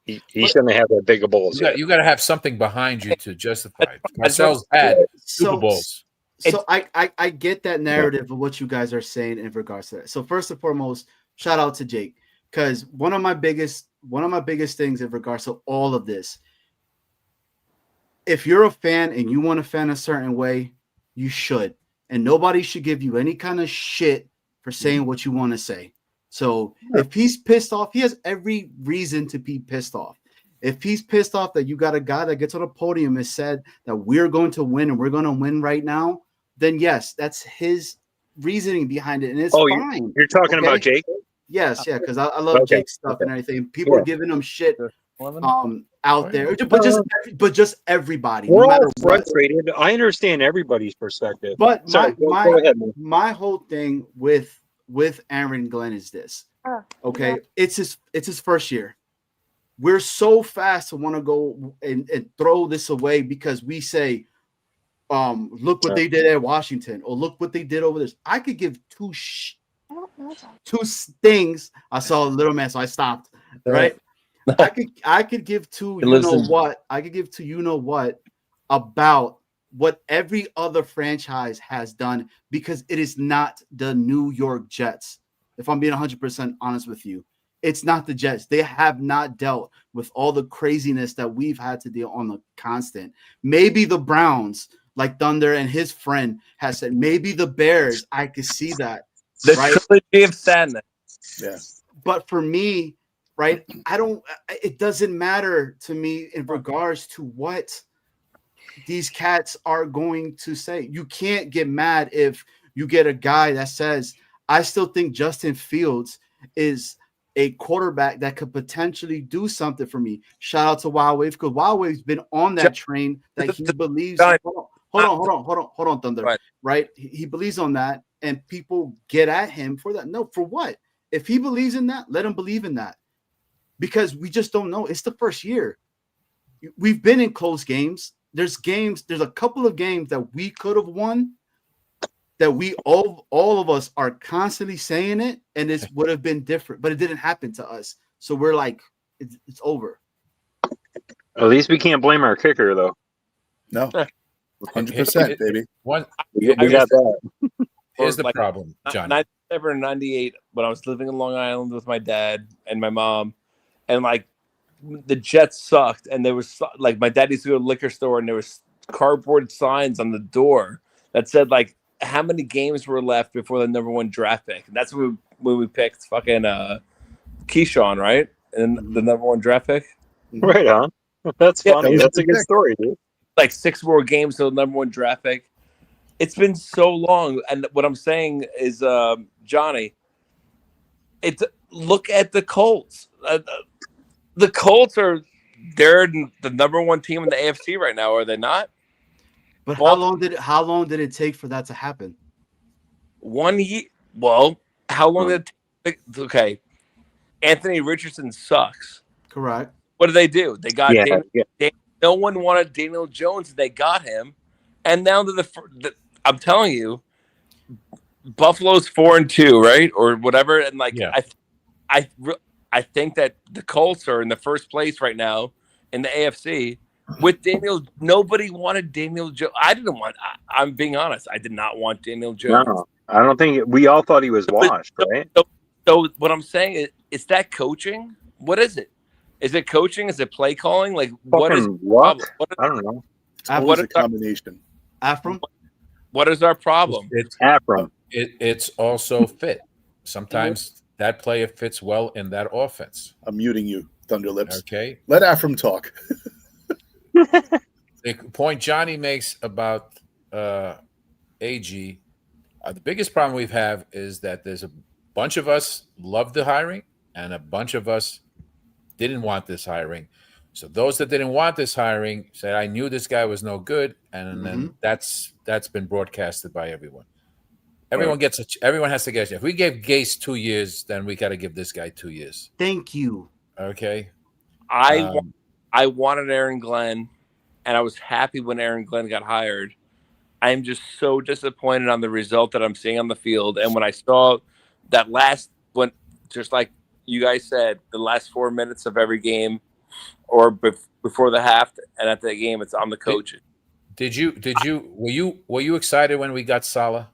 He shouldn't have that big of balls yet. You got to have something behind you to justify it. That's what- Marcel's had Super So, Bowls. so I get that narrative of what you guys are saying in regards to that. So first and foremost, shout out to Jake, because one of my biggest things in regards to all of this, if you're a fan and you want to fan a certain way, you should, and nobody should give you any kind of shit for saying what you want to say. So if he's pissed off, he has every reason to be pissed off. If he's pissed off that you got a guy that gets on a podium and said that we're going to win and we're going to win right now, then yes, that's his reasoning behind it, and it's fine. You're talking okay? about Jake? Yes, yeah, because I love Okay, Jake's stuff and everything. People are giving him shit out there, but just everybody, We're no matter all what. frustrated. I understand everybody's perspective. But Sorry, go ahead, man. my whole thing with Aaron Glenn is this. Okay, it's his first year. We're so fast to want to go and throw this away because we say, look what they did at Washington, or look what they did over this. I could give two things. I saw a little man, so I stopped. Right. I could give two about what every other franchise has done, because it is not the New York Jets. If I'm being 100% honest with you, it's not the Jets. They have not dealt with all the craziness that we've had to deal on the constant. Maybe the Browns, like Thunder and his friend has said, maybe the Bears, I could see that. The right? trilogy of sadness. Yeah. But for me, right, it doesn't matter to me in regards to what these cats are going to say. You can't get mad if you get a guy that says, I still think Justin Fields is a quarterback that could potentially do something for me. Shout out to Wild Wave, because Wild Wave's been on that train that he believes. Hold on, Thunder. Right? He believes on that, and people get at him for that. No, for what? If he believes in that, let him believe in that, because we just don't know. It's the first year. We've been in close games. There's a couple of games that we could have won, that we all of us are constantly saying it, and this would have been different, but it didn't happen to us. So we're like, it's over. At least we can't blame our kicker, though. No, 100%, baby. We got that. Here's the problem, John. 97 or 98, when I was living in Long Island with my dad and my mom, and like the Jets sucked, and there was like my dad used to go to the liquor store, and there was cardboard signs on the door that said like how many games were left before the number one draft pick. And that's when we picked fucking Keyshawn, right? And the number one draft pick. Right on. That's funny. That's a good story, dude. Like 6 more games to the number one draft pick. It's been so long, and what I'm saying is, Johnny, look at the Colts. The Colts they're the number one team in the AFC right now, are they not? But how long did it take for that to happen? 1 year. Well, how long did it take? Okay, Anthony Richardson sucks. Correct. What do? They got no one wanted Daniel Jones. They got him, and now I'm telling you, Buffalo's 4-2, right, or whatever. And like, I think that the Colts are in the first place right now in the AFC with Daniel. Nobody wanted Daniel Jones. I'm being honest. I did not want Daniel Jones. No, I don't think we all thought he was washed, right? So what I'm saying is that coaching? What is it? Is it coaching? Is it play calling? Like what is what? I don't know. What is a combination? Afram? What is our problem? It's Afram. It's also fit. Sometimes that player fits well in that offense. I'm muting you, Thunderlips. Okay. Let Afram talk. The point Johnny makes about AG, the biggest problem we have is that there's a bunch of us love the hiring and a bunch of us didn't want this hiring. So those that didn't want this hiring said, I knew this guy was no good. And then that's been broadcasted by everyone. Everyone has to get it. If we gave Gase 2 years, then we got to give this guy 2 years. Thank you. Okay. I wanted Aaron Glenn, and I was happy when Aaron Glenn got hired. I am just so disappointed on the result that I'm seeing on the field. And when I saw that when just like you guys said, the last 4 minutes of every game, or before the half and at the game, it's on the coach. Were you excited when we got Salah?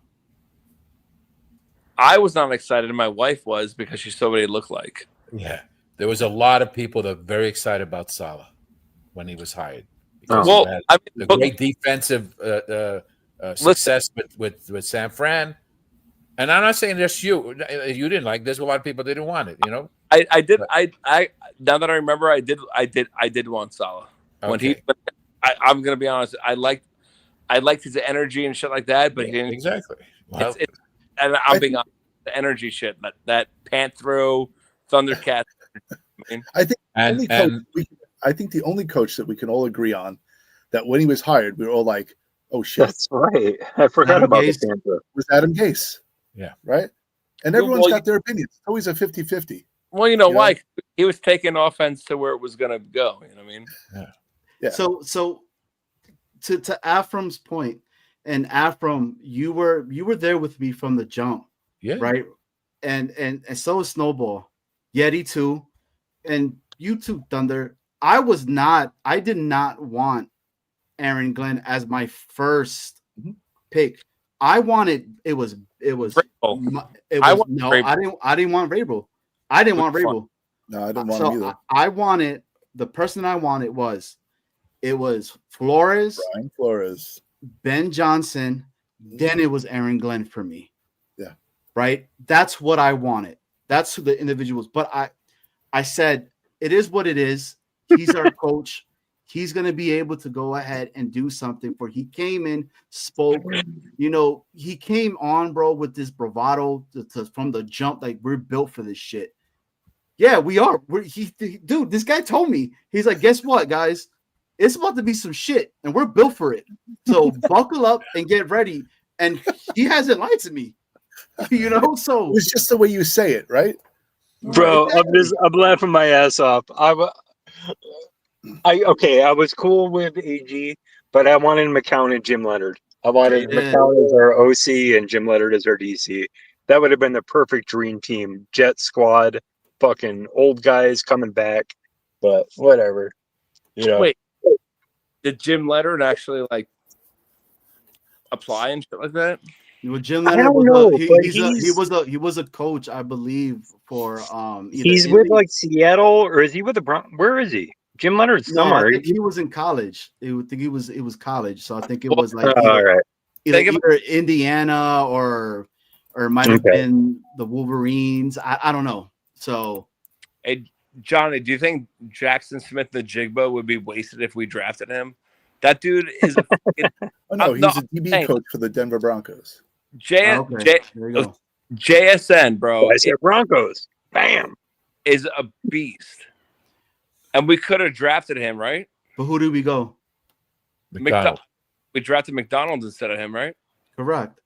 I was not excited, and my wife was, because she saw what he looked like. Yeah, there was a lot of people that were very excited about Salah when he was hired. Well, the great defensive success with San Fran, and I'm not saying just you didn't like. There's a lot of people that didn't want it. You know, I did. I now that I remember, I did want Salah when okay. I'm gonna be honest. I liked his energy and shit like that, but he didn't exactly. Well, and I'm being honest, the energy shit, that pant throw, Thundercat. I think the only coach that we can all agree on that when he was hired, we were all like, "Oh shit!" That's right. I forgot about this. Was Adam Gase? Yeah. Right. And everyone's got their opinions. It's always a 50-50. Well, you know why? He was taking offense to where it was going to go. You know what I mean? Yeah. So to Afram's point, and Afram, you were there with me from the jump. Yeah. Right. And so is Snowball, Yeti too, and you too, Thunder. I did not want Aaron Glenn as my first pick. I wanted I didn't want Vrabel. I didn't want Vrabel. No, I didn't want him either. I wanted the person I wanted was Flores, Brian Flores, Ben Johnson, then it was Aaron Glenn for me. Yeah. Right? That's what I wanted. That's who the individuals. But I said, it is what it is. He's our coach. He's going to be able to go ahead and do something for he came in, spoke, he came on, bro, with this bravado from the jump. Like, we're built for this shit. Yeah, we are. Dude, this guy told me, he's like, guess what, guys? It's about to be some shit, and we're built for it. So buckle up and get ready. And he hasn't lied to me, So it's just the way you say it, right? Bro, I'm laughing my ass off. I was cool with AG, but I wanted McCown and Jim Leonard. I wanted McCown as our OC and Jim Leonard as our DC. That would have been the perfect dream team. Jet squad, fucking old guys coming back, but whatever. Wait, did Jim Leonard actually apply and shit like that? Well, Jim Leonard he was a coach, I believe, for he's with Seattle, or is he with the Broncos? Where is he? Jim Leonard's somewhere. I think he was in college. It was college, so I think it was either Indiana or might have been the Wolverines. I don't know. So, hey, Johnny, do you think Jackson Smith the Jigba would be wasted if we drafted him? That dude is he's a DB coach for the Denver Broncos. JSN, bro. I said Broncos. Bam. Is a beast. And we could have drafted him, right? But who did we go? McDonald. We drafted McDonald instead of him, right? Correct.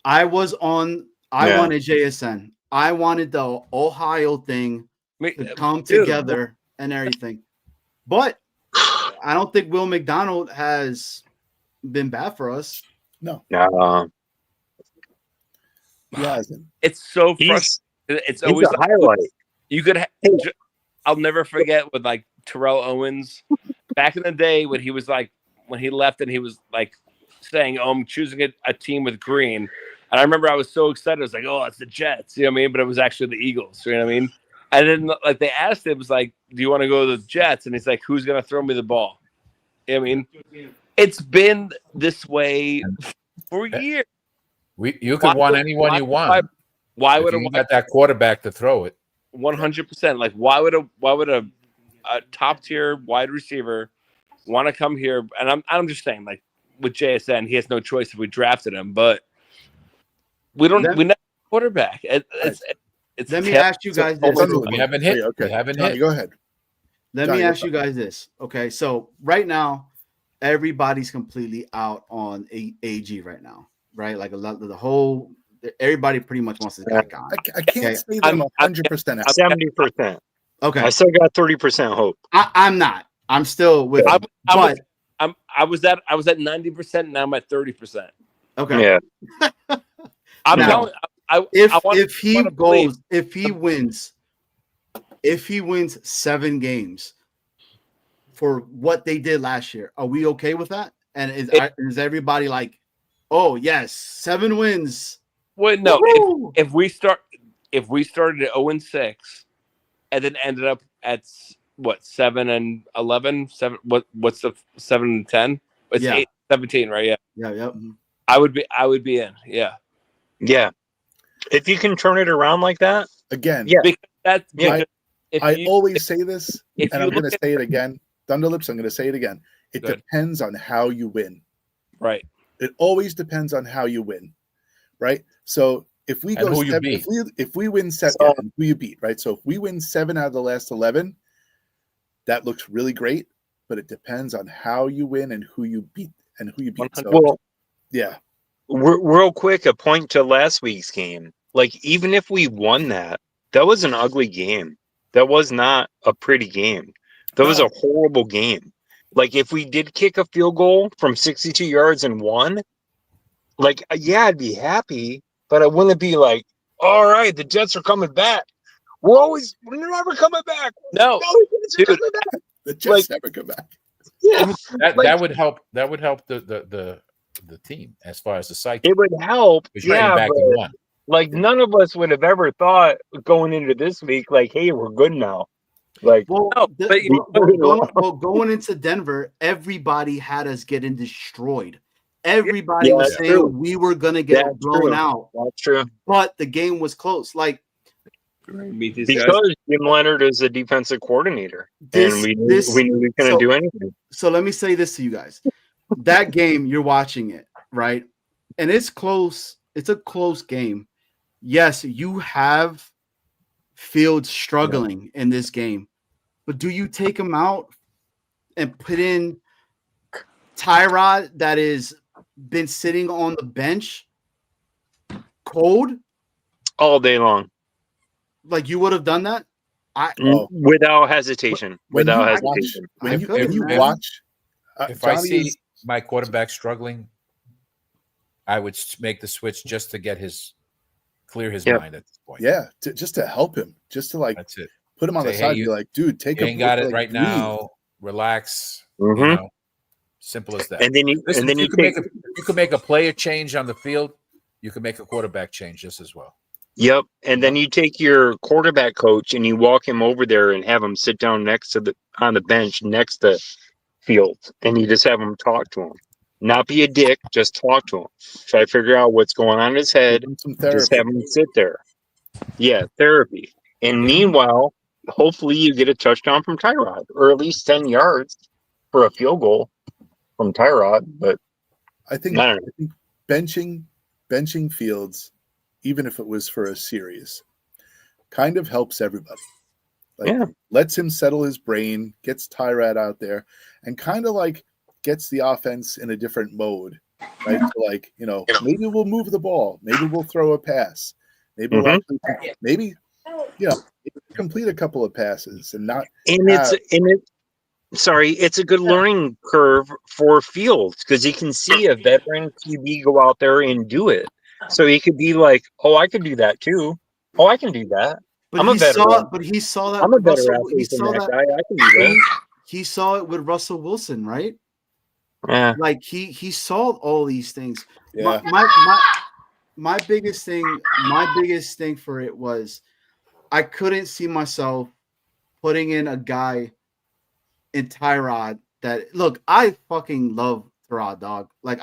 I wanted JSN. I wanted the Ohio thing to come together and everything. But I don't think Will McDonald has been bad for us. No. He hasn't. It's so frustrating. It's always a highlight. You could. I'll never forget with Terrell Owens back in the day when he was when he left and he was saying, "Oh, I'm choosing a team with green." And I remember I was so excited. I was like, "Oh, it's the Jets," you know what I mean? But it was actually the Eagles, you know what I mean? And then they asked him, it was like, "Do you want to go to the Jets?" And he's like, "Who's gonna throw me the ball?" You know what I mean? It's been this way for years. You could want anyone you want. Why would you got that quarterback to throw it? 100%. Why would a top tier wide receiver want to come here? And I'm just saying, with JSN, he has no choice if we drafted him, but we never have a quarterback. Let me ask you guys this. We haven't hit. Okay. We haven't hit. Go ahead. Let me ask you guys this. Okay, so right now, everybody's completely out on AG right now, right? Everybody pretty much wants this guy gone. I can't say that I'm 100%. 70%. Okay. I still got 30% hope. I'm not. I'm still with you. I was at 90%. Now I'm at 30%. Okay. Yeah. I'm Now, telling. If he wanna believe. goes, if he wins 7 games for what they did last year, are we okay with that? And is everybody like, oh yes, 7 wins? Well, no. Woo-hoo! If we started at 0-6, and then ended up at what 7-11, 7. What's the 7-10? It's Yeah. 17, right? Yeah. Yeah. Yep. I would be in. Yeah. Yeah. If you can turn it around like that, Again, yeah. I always say this, if and you I'm going to look say it again. Thunderlips, I'm going to say it again. It Good. depends on how you win. Right. It always depends on how you win, right? So if we And go who you 7, beat. if we win 7, So- and who you beat, right? So if we win 7 out of the last 11, that looks really great. But it depends on how you win and who you beat So, well, yeah, real quick, a point to last week's game. Like, even if we won that was an ugly game. That was not a pretty game. That was No. a horrible game. Like, if we did kick a field goal from 62 yards and won, like, yeah, I'd be happy, but I wouldn't be like, all right, the Jets are coming back. We're never coming back. No, the Jets are dude. coming back. the Jets never come back. Yeah, That would help. That would help the team as far as the psyche. it would help. Because you Yeah, came back but and won. like none of us would have ever thought going into this week, like, hey, we're good now. Like, Well, No, but going into Denver, everybody had us getting destroyed. Everybody Yeah, was that's saying true. we were gonna get That's blown true. out, that's true. but the game was close. Like meet these guys. Because Jim Leonard is a defensive coordinator, this, and we knew we couldn't so- do anything. So let me say this to you guys: that game, you're watching it, right? And it's close. It's a close game. Yes, you have Fields struggling in this game, but do you take him out and put in Tyrod that is been sitting on the bench cold? All day long, Like you would have done that? Oh. without hesitation. When Without you hesitation. When you, couldn't, when you man. watch, If I Johnny see is- my quarterback struggling, I would make the switch just to get clear his Yep. mind at this point. yeah, just to help him, just to like That's it. put him on Say, the hey, side. you- Be like, dude, take You a ain't got it like, right breathe. now. Relax. Mhm. You know, simple as that. And then you Listen, and then if you take you can make a player change on the field, you can make a quarterback change just as well. Yep. And then you take your quarterback coach and you walk him over there and have him sit down next to on the bench next to Fields, and you just have him talk to him. Not be a dick, just talk to him. Try to figure out what's going on in his head. Give him some Just therapy. have him sit there. Yeah, therapy. And meanwhile, hopefully you get a touchdown from Tyrod, or at least 10 yards for a field goal from Tyrod. But I think, I don't know. I think benching Fields, even if it was for a series, kind of helps everybody. Like, Yeah. lets him settle his brain, gets Tyrod out there, and kind of like gets the offense in a different mode, right? So like, maybe we'll move the ball, maybe we'll throw a pass, maybe we'll actually, maybe complete a couple of passes and not. And it's a good learning curve for Fields because he can see a veteran QB go out there and do it. So he could be like, "Oh, I could do that too. Oh, I can do that. But I'm a he veteran. saw that. I'm a better Russell, he athlete than saw that that. guy. I can do that." He saw it with Russell Wilson, right? Yeah. Like he saw all these things. Yeah. My biggest thing for it was I couldn't see myself putting in a guy in Tyrod that look, I fucking love Tyrod, dog. Like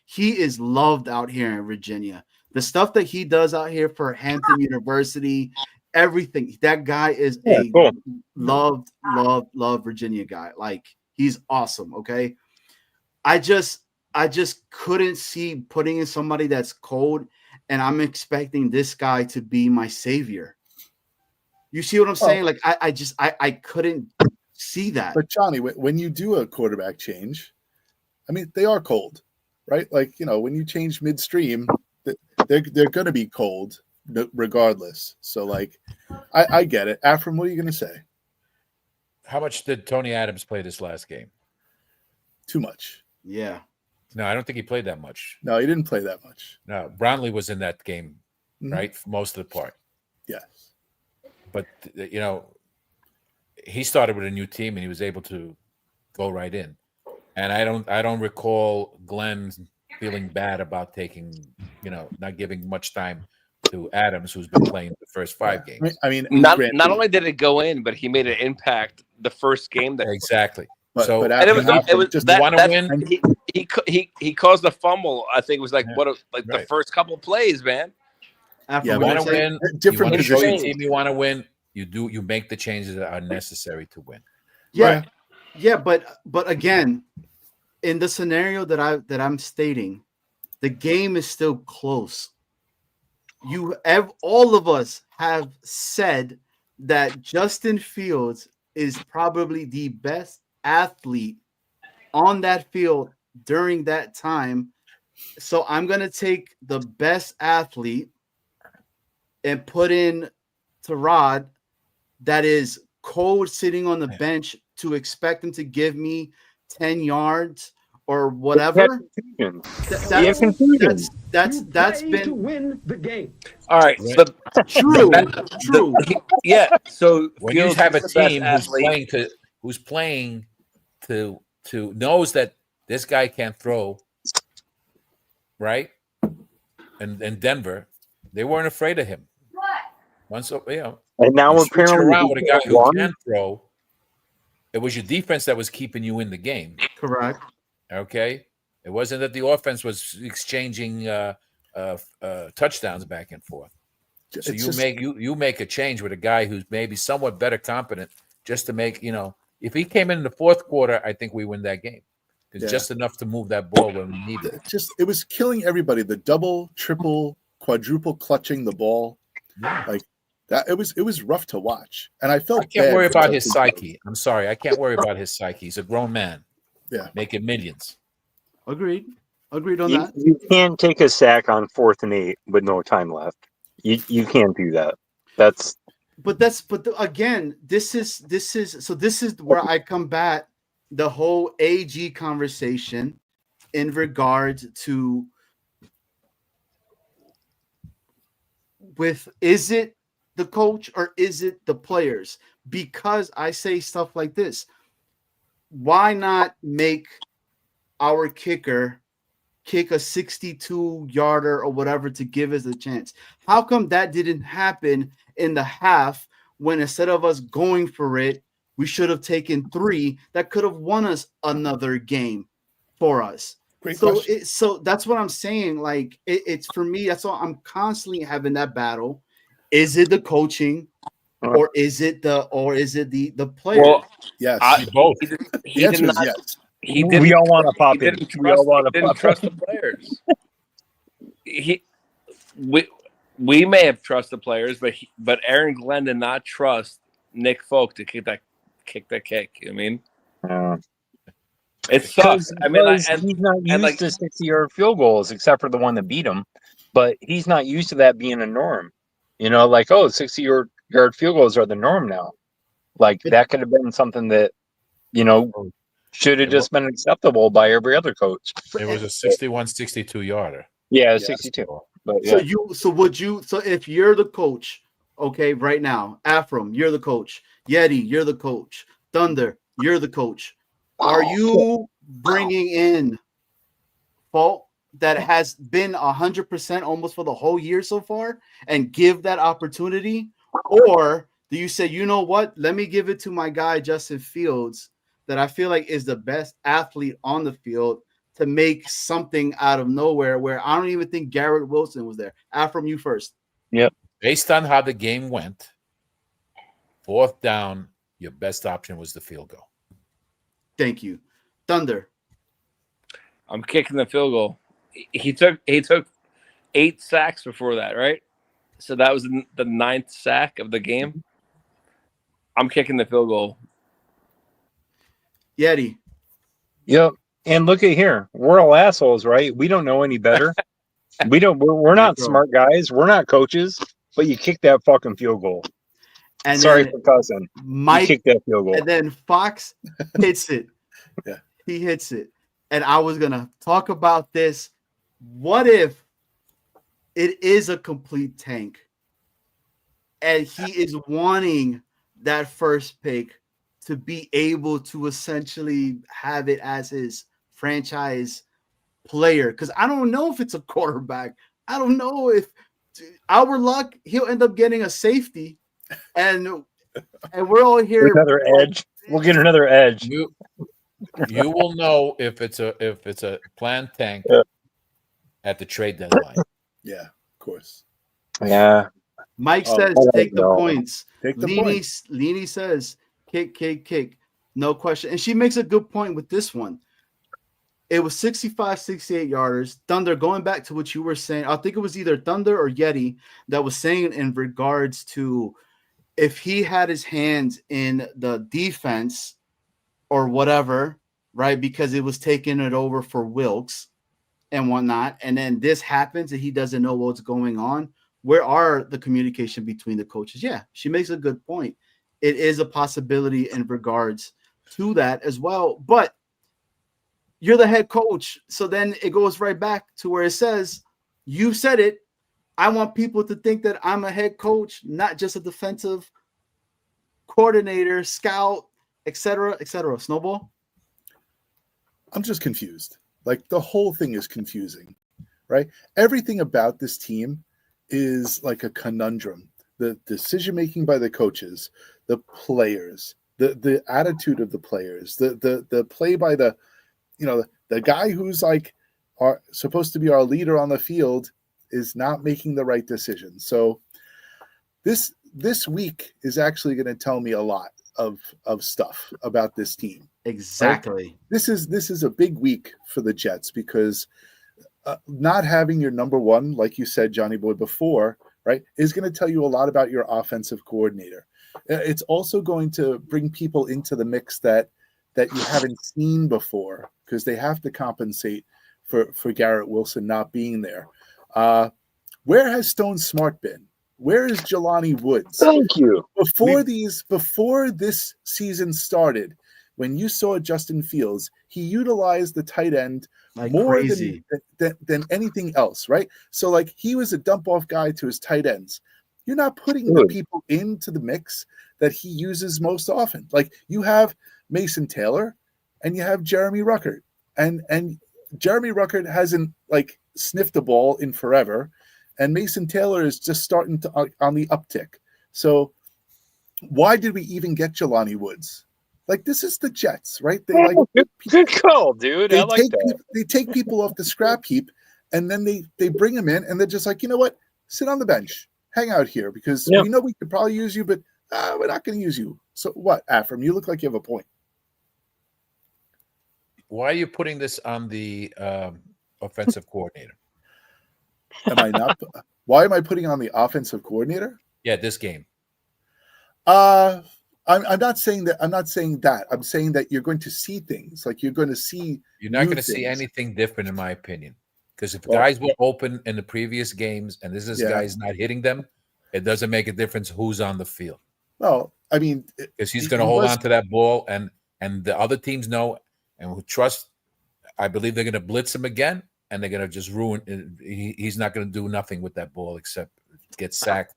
he is loved out here in Virginia. The stuff that he does out here for Hampton University, everything. That guy is a cool. loved Virginia guy. Like he's awesome. Okay. I just couldn't see putting in somebody that's cold, and I'm expecting this guy to be my savior. You see what I'm saying? Like I couldn't see that. But Johnny, when you do a quarterback change, I mean, they are cold, right? Like, when you change midstream, they're going to be cold regardless. So like, I get it. Afram, what are you going to say? How much did Tony Adams play this last game? Too much. Yeah. No, I don't think he played that much. No, he didn't play that much. No, Brownlee was in that game, Mhm. right, for most of the part. Yes. But he started with a new team and he was able to go right in. And I don't recall Glenn feeling bad about taking, not giving much time to Adams, who's been playing the first 5 games. I mean, Not granted, only did it go in, but he made an impact the first game that Exactly. but So- but and it after was just that, wanna that- win? he caused a fumble. I think it was like Yeah, the right. first couple plays, man. After Yeah, You but want what to you say? win. different you wanna show your positions. team you want to win. You make the changes that are necessary to win. Yeah. Right. Yeah, but again, in the scenario that I'm stating, the game is still close. All of us have said that Justin Fields is probably the best athlete on that field during that time. So I'm going to take the best athlete and put in Tyrod that is cold sitting on the bench to expect him to give me 10 yards or whatever. That's been to win the game. All right, Right. but true. that- True. yeah. So When you Fields have a is the best team athlete. who's playing to knows that this guy can't throw, right? And Denver, they weren't afraid of him. Once And now you switch it apparently around with a guy who won. can throw. It was your defense that was keeping you in the game. Correct. Okay, it wasn't that the offense was exchanging touchdowns back and forth. So It's you make a change with a guy who's maybe somewhat better competent, just to make if he came in the fourth quarter, I think we win that game. It's Yeah. just enough to move that ball when we need it. it was killing everybody. The double, triple, quadruple clutching the ball, Yeah. like that. It was rough to watch, and I felt I can't bad worry for about Justin his Fields. psyche. I'm sorry, I can't worry about his psyche. He's a grown man. Yeah. Making millions. Agreed on You, that. you can't take a sack on 4th and 8 with no time left. You can't do that. Again, this is where I combat the whole AG conversation in regard to is it the coach or is it the players? Because I say stuff like this. Why not make our kicker kick a 62-yarder or whatever to give us a chance? How come that didn't happen in the half when instead of us going for it, we should have taken 3 that could have won us another game for us? Great So question. so that's what I'm saying. Like it's for me, that's all I'm constantly having that battle. Is it the coaching or is it the players? Well, Yes, Both. he the did answer is not. yes. He didn't. We all want to pop He in. didn't We all want to didn't pop trust the players. We may have trusted the players, but Aaron Glenn did not trust Nick Folk to kick that kick. I mean, it sucks. I mean, he's not used to 60-yard field goals except for the one that beat him, but he's not used to that being a norm. 60-yard field goals are the norm now. Like that could have been something that should have just been acceptable by every other coach. It was a 62 yarder. Yeah, 62. But yeah. So if you're the coach, okay, right now, Afram, you're the coach, Yeti, you're the coach, Thunder, you're the coach. Are you bringing in Falk that has been 100% almost for the whole year so far and give that opportunity? Or do you say, you know what, let me give it to my guy, Justin Fields, that I feel like is the best athlete on the field to make something out of nowhere where I don't even think Garrett Wilson was there? Afram, you first. Yep. Based on how the game went, 4th down, your best option was the field goal. Thank you. Thunder. I'm kicking the field goal. He took 8 sacks before that, right? So that was the 9th sack of the game. I'm kicking the field goal. Yeti. Yep. And look at here. We're all assholes, right? We don't know any better. We're not smart guys. We're not coaches, but you kick that fucking field goal. And Sorry then for cousin. He Mike, kicked that field goal. and then Fox hits it. Yeah. He hits it. And I was gonna talk about this. What if it is a complete tank and he is wanting that first pick to be able to essentially have it as his franchise player? Because I don't know if it's a quarterback. I don't know if our luck, he'll end up getting a safety, and we're all here. Another edge. We'll get another edge. You will know if it's a planned tank Yeah. at the trade deadline. Yeah, of course. Yeah. Mike Oh, says, I don't take the know. points. Take the Leany says, kick. No question. And she makes a good point with this one. It was 65, 68 yarders. Thunder, going back to what you were saying, I think it was either Thunder or Yeti that was saying in regards to if he had his hands in the defense or whatever, right? Because it was taking it over for Wilkes and whatnot. And then this happens and he doesn't know what's going on. Where are the communication between the coaches? Yeah, she makes a good point. It is a possibility in regards to that as well. But you're the head coach. So then it goes right back to where it says, you said it. I want people to think that I'm a head coach, not just a defensive coordinator, scout, etc., etc. Snowball? I'm just confused. Like the whole thing is confusing, right? Everything about this team is like a conundrum. The decision making by the coaches, the players, the attitude of the players, the play by the guy who's like supposed to be our leader on the field is not making the right decision. So this week is actually going to tell me a lot of stuff about this team. Exactly. Right? This is a big week for the Jets because not having your number one, like you said, Johnny Boy, before, right, is going to tell you a lot about your offensive coordinator. It's also going to bring people into the mix that you haven't seen before because they have to compensate for Garrett Wilson not being there. Where has Stone Smart been? Where is Jelani Woods? Thank you. Before this season started, when you saw Justin Fields, he utilized the tight end Like more crazy. than anything else, right? So like he was a dump off guy to his tight ends. You're not putting the Good. people into the mix that he uses most often. Like you have Mason Taylor and you have Jeremy Ruckert. And Jeremy Ruckert hasn't like sniffed a ball in forever. And Mason Taylor is just starting to on the uptick. So why did we even get Jelani Woods? Like this is the Jets, right? They like Good call, dude. I like that. they take people off the scrap heap and then they bring them in and they're just like, you know what? Sit on the bench, hang out here because we know we could probably use you, but we're not going to use you. So what, Afram? You look like you have a point. Why are you putting this on the offensive coordinator? Am I not? Why am I putting on the offensive coordinator? Yeah, this game. I'm not saying that. I'm not saying that. I'm saying that you're going to see things like you're going to see. You're not going to things. see anything different, in my opinion. Because if guys were open in the previous games and this guy's not hitting them, it doesn't make a difference who's on the field. Well, I mean, because he's going to hold on to that ball, and the other teams know and will trust. I believe they're going to blitz him again, and they're going to just ruin. He's not going to do nothing with that ball except get sacked.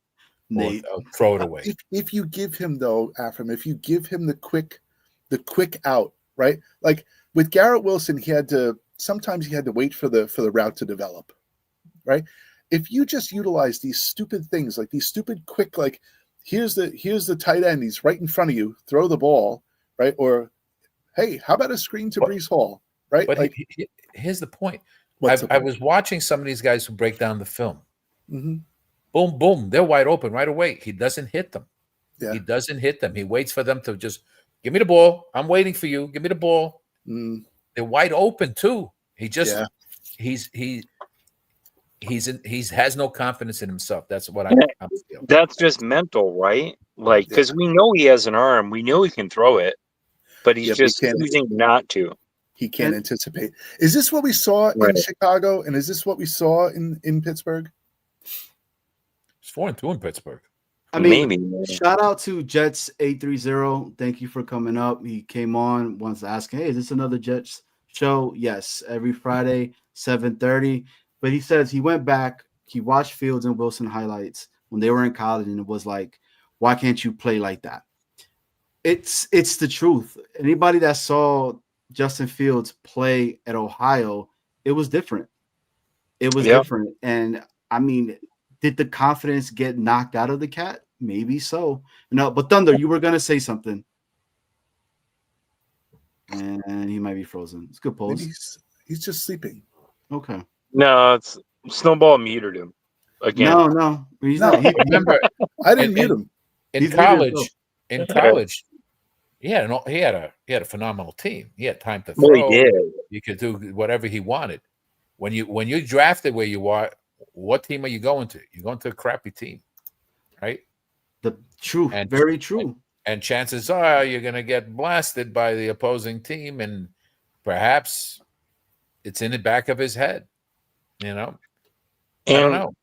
Nate, or throw it away. If you give him though, Afram, if you give him the quick out, right? Like with Garrett Wilson, sometimes he had to wait for the route to develop, right? If you just utilize these stupid things, like these stupid quick, like here's the tight end, he's right in front of you, throw the ball, right? Or hey, how about a screen to Breece Hall, right? But like, here's the point. I was watching some of these guys who break down the film. Mm-hmm. Boom, boom. They're wide open right away. He doesn't hit them. Yeah. He doesn't hit them. He waits for them to just give me the ball. I'm waiting for you. Give me the ball. Mm. They're wide open too. He just he has no confidence in himself. That's what I'm feeling. That's just mental, right? Like because we know he has an arm. We know he can throw it, but he's just choosing not to. He can't anticipate. Is this what we saw in Chicago? And is this what we saw in Pittsburgh? It's 4-2 in Pittsburgh. I mean, Maybe. shout out to Jets 830. Thank you for coming up. He came on, wants to ask, hey, is this another Jets show? Yes, every Friday, 7:30. But he says he went back, he watched Fields and Wilson highlights when they were in college, and it was like, why can't you play like that? It's the truth. Anybody that saw Justin Fields play at Ohio, it was different. It was Yeah. different. And I mean, did the confidence get knocked out of the cat? Maybe so. No, but Thunder, you were gonna say something. And he might be frozen. It's a good Maybe pose. he's just sleeping. Okay. No, it's Snowball muted him again. No. He's No. not. He, Remember, I didn't And- mute him. in He's leading college, he had a phenomenal team. He had time to Well, throw. he did. You could do whatever he wanted. When you drafted where you are, what team are you going to? You're going to a crappy team, right? the true, And- very true. And chances are you're going to get blasted by the opposing team, and perhaps it's in the back of his head. You know, I don't know.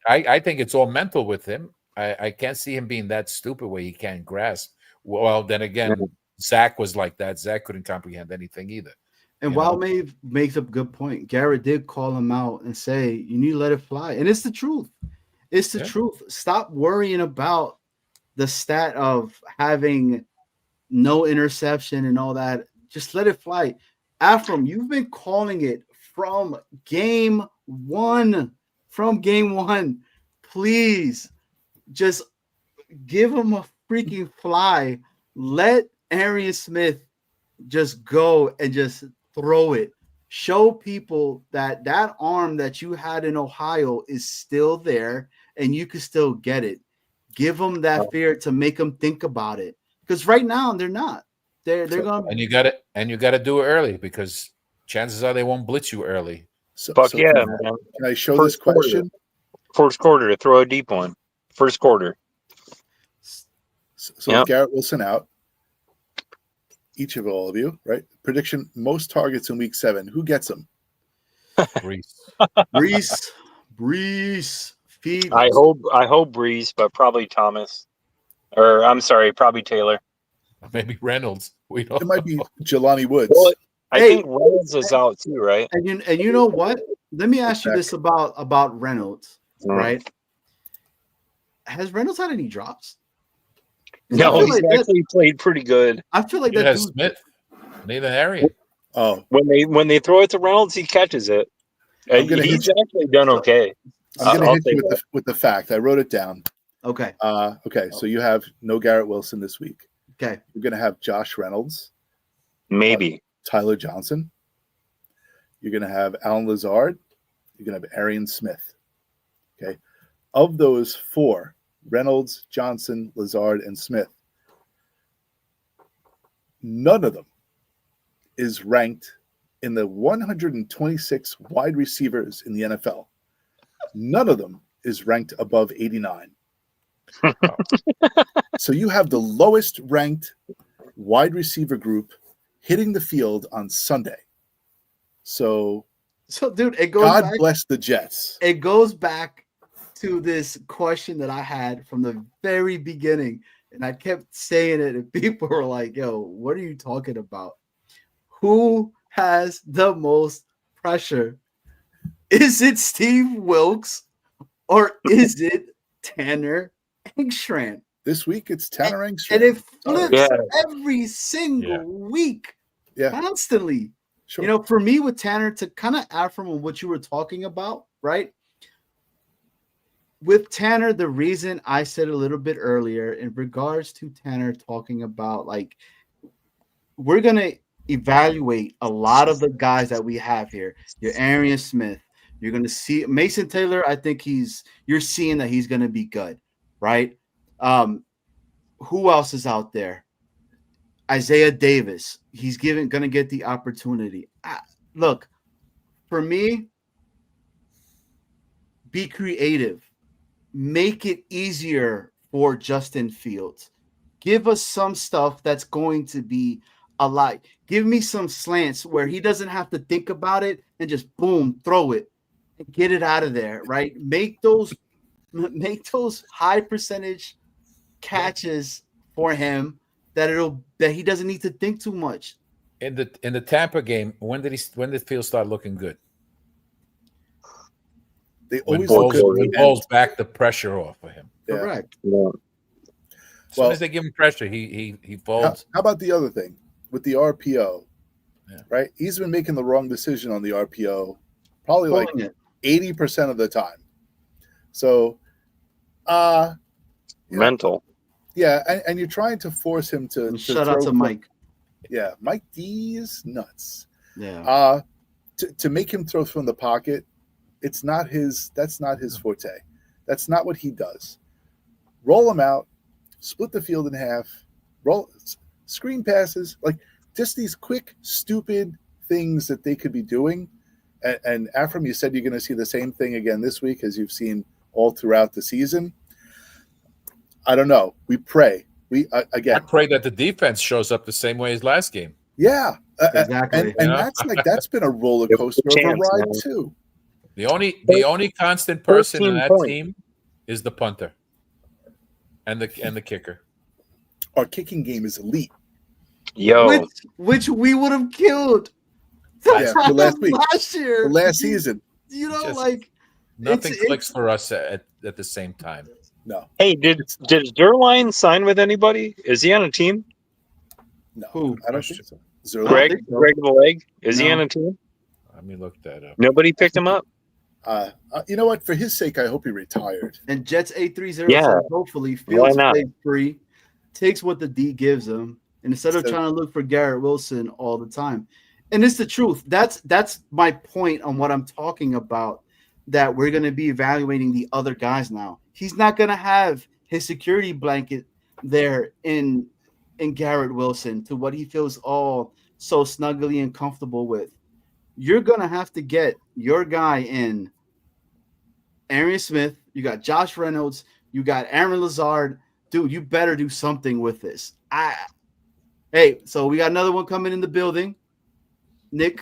I think it's all mental with him. I can't see him being that stupid where he can't grasp. Well, then again, Zach was like that. Zach couldn't comprehend anything either. And You while know? Maeve makes a good point, Garrett did call him out and say, you need to let it fly. And it's the truth. It's the Yeah. truth. Stop worrying about the stat of having no interception and all that. Just let it fly. Afram, you've been calling it from game one. From game one. Please just give him a freaking fly. Let Arian Smith just go and just throw it. Show people that that arm that you had in Ohio is still there and you can still get it. Give them that fear to make them think about it. Because right now they're not. They're going And you got to do it early, because chances are they won't blitz you early. So, Fuck so yeah, can, man. can I show First this question? First quarter to throw a deep one. First quarter. So Yep. with Garrett Wilson out, each of all of you, right? Prediction: most targets in Week 7. Who gets them? Brees. Brees feet. I hope Breeze, but probably Thomas. Or I'm sorry, probably Taylor. Maybe Reynolds. We don't It might know. be Jelani Woods. Well, I Hey. think Reynolds is out too, right? And you know what? Let me ask you this about Reynolds, right? Has Reynolds had any drops? No, I feel he's like that- actually played pretty good. I feel like Neither that has dude, Smith. Neither Arian. Oh, When they throw it to Reynolds, he catches it. I'm gonna He's hit actually done okay. I'm going I'll to hit you take with the fact. I wrote it down. okay. Okay, so you have no Garrett Wilson this week. Okay. You're going to have Josh Reynolds, Maybe. Tyler Johnson. You're going to have Alan Lazard. You're going to have Arian Smith. Okay. Of those 4, Reynolds, Johnson, Lazard, and Smith, none of them is ranked in the 126 wide receivers in the NFL. None of them is ranked above 89. So you have the lowest ranked wide receiver group hitting the field on Sunday. So So, dude, it goes God back. bless the Jets. It goes back to this question that I had from the very beginning, and I kept saying it, and people were like, "Yo, what are you talking about? Who has the most pressure? Is it Steve Wilkes or is it Tanner Engstrand?" This week it's Tanner Engstrand. And it flips Yeah. every single week, Yeah, constantly. sure. You know, for me with Tanner, to kind of add from what you were talking about, right? With Tanner, the reason I said a little bit earlier in regards to Tanner talking about, like, we're going to evaluate a lot of the guys that we have here. Your Arian Smith, you're going to see Mason Taylor. I think you're seeing that he's going to be good, right? Who else is out there? Isaiah Davis. He's going to get the opportunity. Look, for me, be creative. Make it easier for Justin Fields. Give us some stuff that's going to be a lot. Give me some slants where he doesn't have to think about it and just boom, throw it and get it out of there, right? Make those high percentage catches for him that he doesn't need to think too much. In the Tampa game, when did Fields start looking good? They When always look good. When Bowles backed the pressure off of him. Yeah. Correct. Yeah. As soon Well- as they give him pressure, he How, folds. how about the other thing with the RPO? Yeah. Right, he's been making the wrong decision on the RPO, probably like Pulling it. 80% of the time. So, yeah, Mental. yeah, and you're trying to force him to And shout out throw to from- Mike. Yeah, Mike D is nuts. Yeah. To make him throw from the pocket, that's not his forte. That's not what he does. Roll him out, split the field in half, roll screen passes, like just these quick, stupid things that they could be doing. And Afram, you said you're going to see the same thing again this week as you've seen all throughout the season. I don't know. We pray. I Again, pray that the defense shows up the same way as last game. yeah. Exactly. And Yeah. that's been a roller coaster of a Chance, ride man. too. The only constant person in 13 that points. team is the punter and the kicker. Our kicking game is elite. Yo, Which we would have killed. Yeah, for last week. Last year. For last season, You know, Just- like Nothing It's- clicks for us at the same time. no, hey, did Zerline sign with anybody? Is he on a team? no. Who? I don't think so. Zerline? Greg, think so. Greg the Leg, is he No. on a team? Let me look that up. Nobody picked him up. You know what? For his sake, I hope he retired. and Jets 830. Yeah. So hopefully Why Fields not? plays free, takes what the D gives him, and instead of So- trying to look for Garrett Wilson all the time. And it's the truth. That's my point on what I'm talking about. That we're going to be evaluating the other guys now. He's not going to have his security blanket there in Garrett Wilson to what he feels all so snuggly and comfortable with. You're going to have to get your guy in Arian Smith. You got Josh Reynolds. You got Aaron Lazard. Dude, you better do something with this. Hey, so we got another one coming in the building. Nick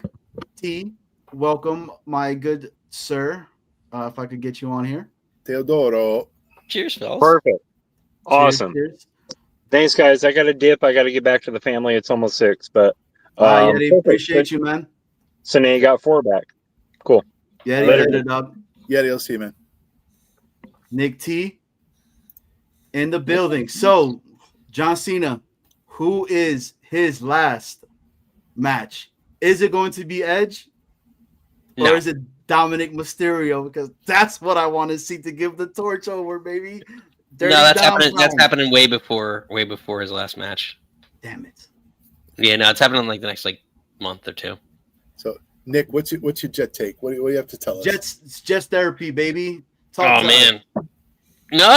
T, welcome, my good sir. If I could get you on here. Teodoro. Cheers, fellas. Perfect. Awesome. Cheers. Thanks, guys. I got to dip. I got to get back to the family. It's almost 6, but Yeti, perfect. appreciate you, man. So now you got 4 back. Yeti, Later. later, dog. Yeah, you'll see, man. Nick T in the building. So, John Cena, who is his last match? Is it going to be Edge? Or No. is it Dominic Mysterio? Because that's what I want to see to give the torch over, baby. Dirty No, that's Dom happening. That's Brown. happening way before his last match. Damn it. Yeah, no, it's happening in like the next month or two. So, Nick, what's your jet take? What do you have to tell us? It's just therapy, baby. Talk Oh to man, no.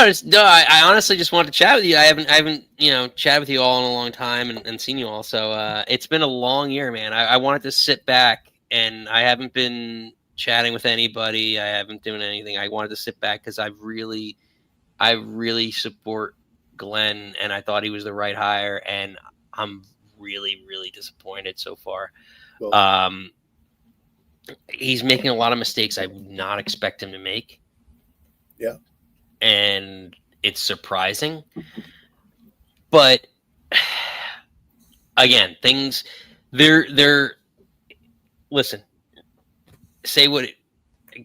I honestly just wanted to chat with you. I haven't chatted with you all in a long time and seen you all. So it's been a long year, man. I wanted to sit back, and I haven't been chatting with anybody. I haven't doing anything. I wanted to sit back because I really support Glenn, and I thought he was the right hire, and I'm really disappointed so far. Well, He's making a lot of mistakes I would not expect him to make. Yeah. And it's surprising. But again, things they're listen, say what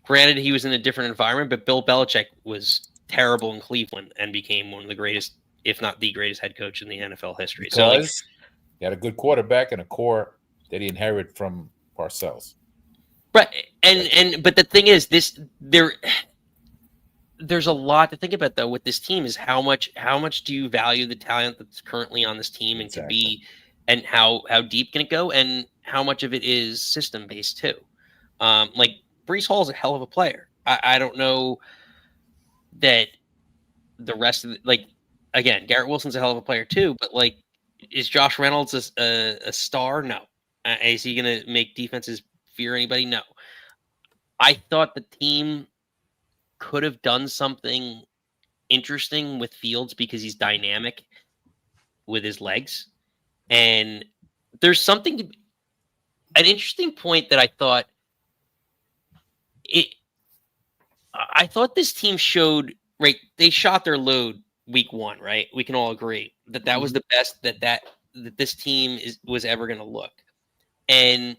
granted he was in a different environment, but Bill Belichick was terrible in Cleveland and became one of the greatest, if not the greatest head coach in the NFL history. So Because he had a good quarterback and a core that he inherited from Parcells. right, but the thing is, there's a lot to think about though with this team. Is how much do you value the talent that's currently on this team, and Exactly. to be, and how deep can it go, and how much of it is system based too. Like Breece Hall is a hell of a player. I don't know that the rest of again, Garrett Wilson's a hell of a player too, but like, is Josh Reynolds a star? No. Is he going to make defenses fear anybody? No. I thought the team could have done something interesting with Fields because he's dynamic with his legs. And there's an interesting point that I thought this team showed, right? They shot their load week 1, right? We can all agree that that was the best that this team was ever going to look. And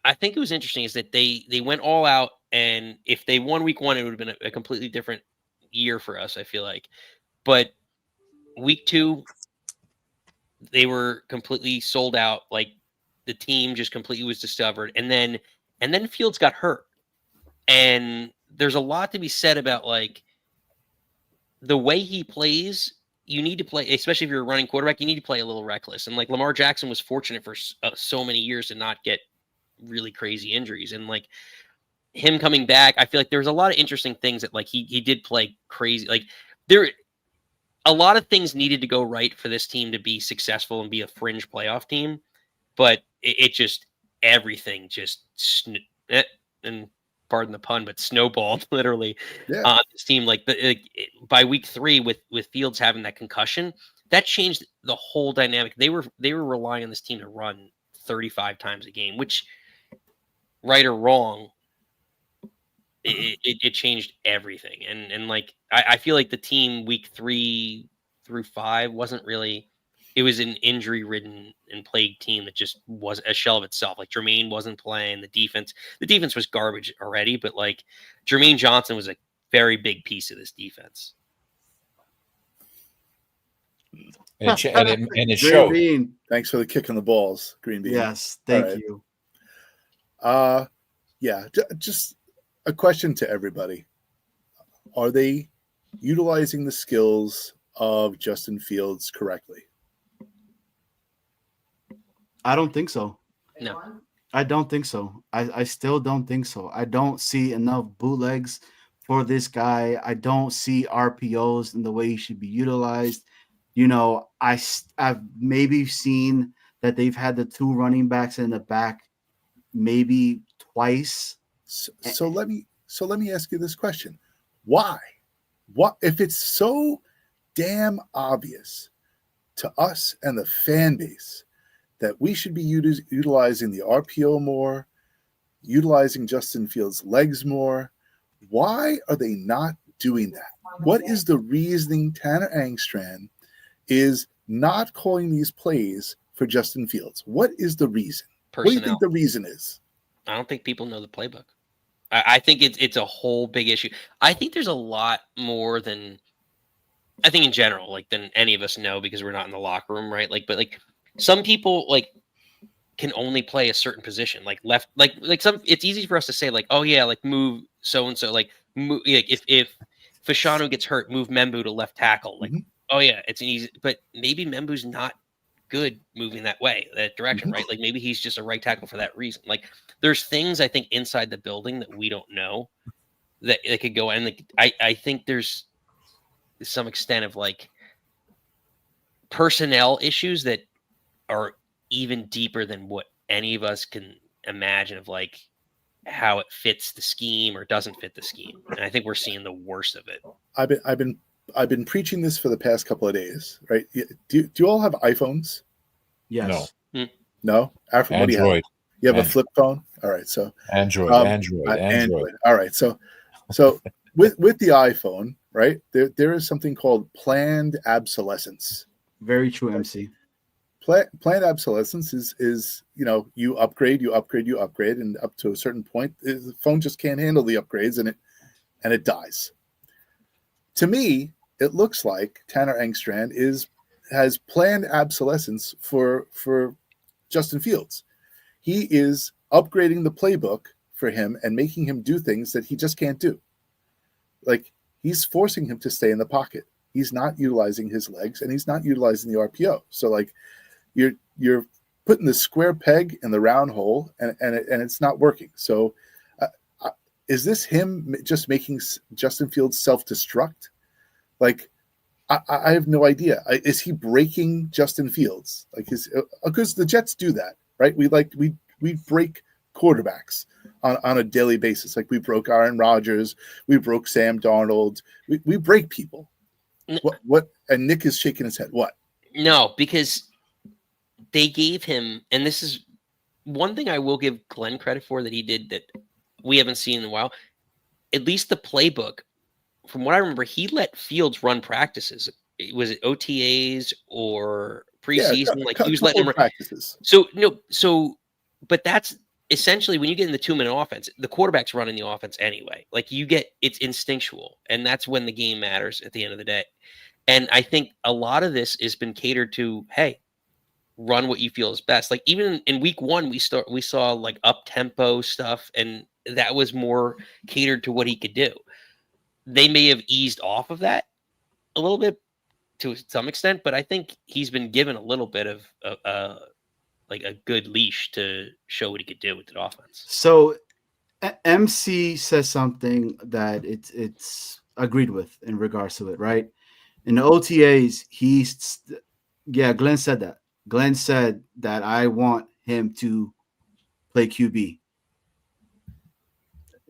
I think it was interesting is that they went all out, and if they won week 1, it would have been a completely different year for us, I feel like. But week 2, they were completely sold out. Like the team just completely was discovered, and then Fields got hurt, and there's a lot to be said about like the way he plays. You need to play, especially if you're a running quarterback, you need to play a little reckless. And like Lamar Jackson was fortunate for so many years to not get really crazy injuries. And like him coming back, I feel like there's a lot of interesting things that like he did play crazy. Like a lot of things needed to go right for this team to be successful and be a fringe playoff team. But it just, everything just, and pardon the pun, but snowballed literally on this team. Like by week 3 with Fields having that concussion, that changed the whole dynamic. They were relying on this team to run 35 times a game, which, right or wrong, it changed everything. And like I feel like the team week 3 through 5 wasn't really. It was an injury-ridden and plagued team that just was a shell of itself. Like Jermaine wasn't playing. The defense was garbage already, but like Jermaine Johnson was a very big piece of this defense. And it Green showed. Bean. Thanks for the kick in the balls, Green Bean. Yes, thank All right. you. Yeah, just a question to everybody. Are they utilizing the skills of Justin Fields correctly? I don't think so. No. I don't think so. I still don't think so. I don't see enough bootlegs for this guy. I don't see RPOs in the way he should be utilized. You know, I've maybe seen that they've had the 2 running backs in the back maybe twice. So let me ask you this question. Why? What if it's so damn obvious to us and the fan base that we should be utilizing the RPO more, utilizing Justin Fields' legs more? Why are they not doing that? What is the reasoning Tanner Engstrand is not calling these plays for Justin Fields? What is the reason? Personnel. What do you think the reason is? I don't think people know the playbook. I think it's a whole big issue. I think there's a lot more than, I think in general, like than any of us know because we're not in the locker room, right? Like, but like some people like can only play a certain position, like left, like some. It's easy for us to say like, oh yeah, like move so and so, like move. Like if Fashanu gets hurt, move Membu to left tackle. Like, oh yeah, it's an easy. But maybe Membu's not good moving that direction, right? Like maybe he's just a right tackle for that reason. Like there's things I think inside the building that we don't know that they could go in. Like I think there's some extent of like personnel issues that are even deeper than what any of us can imagine of like how it fits the scheme or doesn't fit the scheme. And I think we're seeing the worst of it. I've been preaching this for the past couple of days, right? Do you all have iPhones? Yes. No. No? What do you have? Android. You have a Android. flip phone? All right. So Android. All right. So with the iPhone, right? There is something called planned obsolescence. Very true, MC. Planned obsolescence is you upgrade, and up to a certain point, the phone just can't handle the upgrades, and it dies. To me, it looks like Tanner Engstrand has planned obsolescence for Justin Fields. He is upgrading the playbook for him and making him do things that he just can't do. Like he's forcing him to stay in the pocket. He's not utilizing his legs and he's not utilizing the RPO. So like you're putting the square peg in the round hole and it's not working. So is this him just making Justin Fields self-destruct? Like, I have no idea. Is he breaking Justin Fields? Like, because the Jets do that, right? We break quarterbacks on a daily basis. Like we broke Aaron Rodgers, we broke Sam Darnold. We break people. What? And Nick is shaking his head. What? No, because they gave him, and this is one thing I will give Glenn credit for that he did that we haven't seen in a while. At least the playbook from what I remember, he let Fields run practices. Was it OTAs or preseason? Like he was letting him run practices. But that's essentially when you get in the 2-minute offense, the quarterback's running the offense anyway. Like it's instinctual, and that's when the game matters at the end of the day. And I think a lot of this has been catered to, hey, run what you feel is best. Like even in week 1, we saw like up tempo stuff, and that was more catered to what he could do. They may have eased off of that a little bit to some extent, but I think he's been given a little bit of like a good leash to show what he could do with the offense. So MC says something that it's agreed with in regards to it, right? In the OTAs, Glenn said that. Glenn said that I want him to play QB.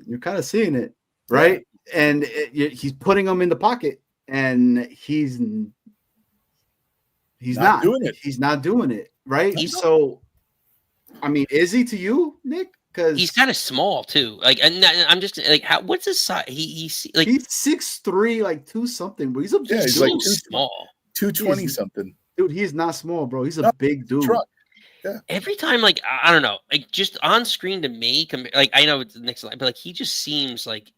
You're kind of seeing it, right? Yeah. And he's putting him in the pocket, and he's not doing it. He's not doing it, right? So, I mean, is he to you, Nick? Because he's kind of small too. Like, and I'm just like, what's his size? He's like he's 6'3", like 2 something, but he's a big he's dude. like small, 220 something. Dude, he's not small, bro. He's a big dude. Truck. Yeah. Every time, like, I don't know, like just on screen to me, like I know it's the next line, but like he just seems like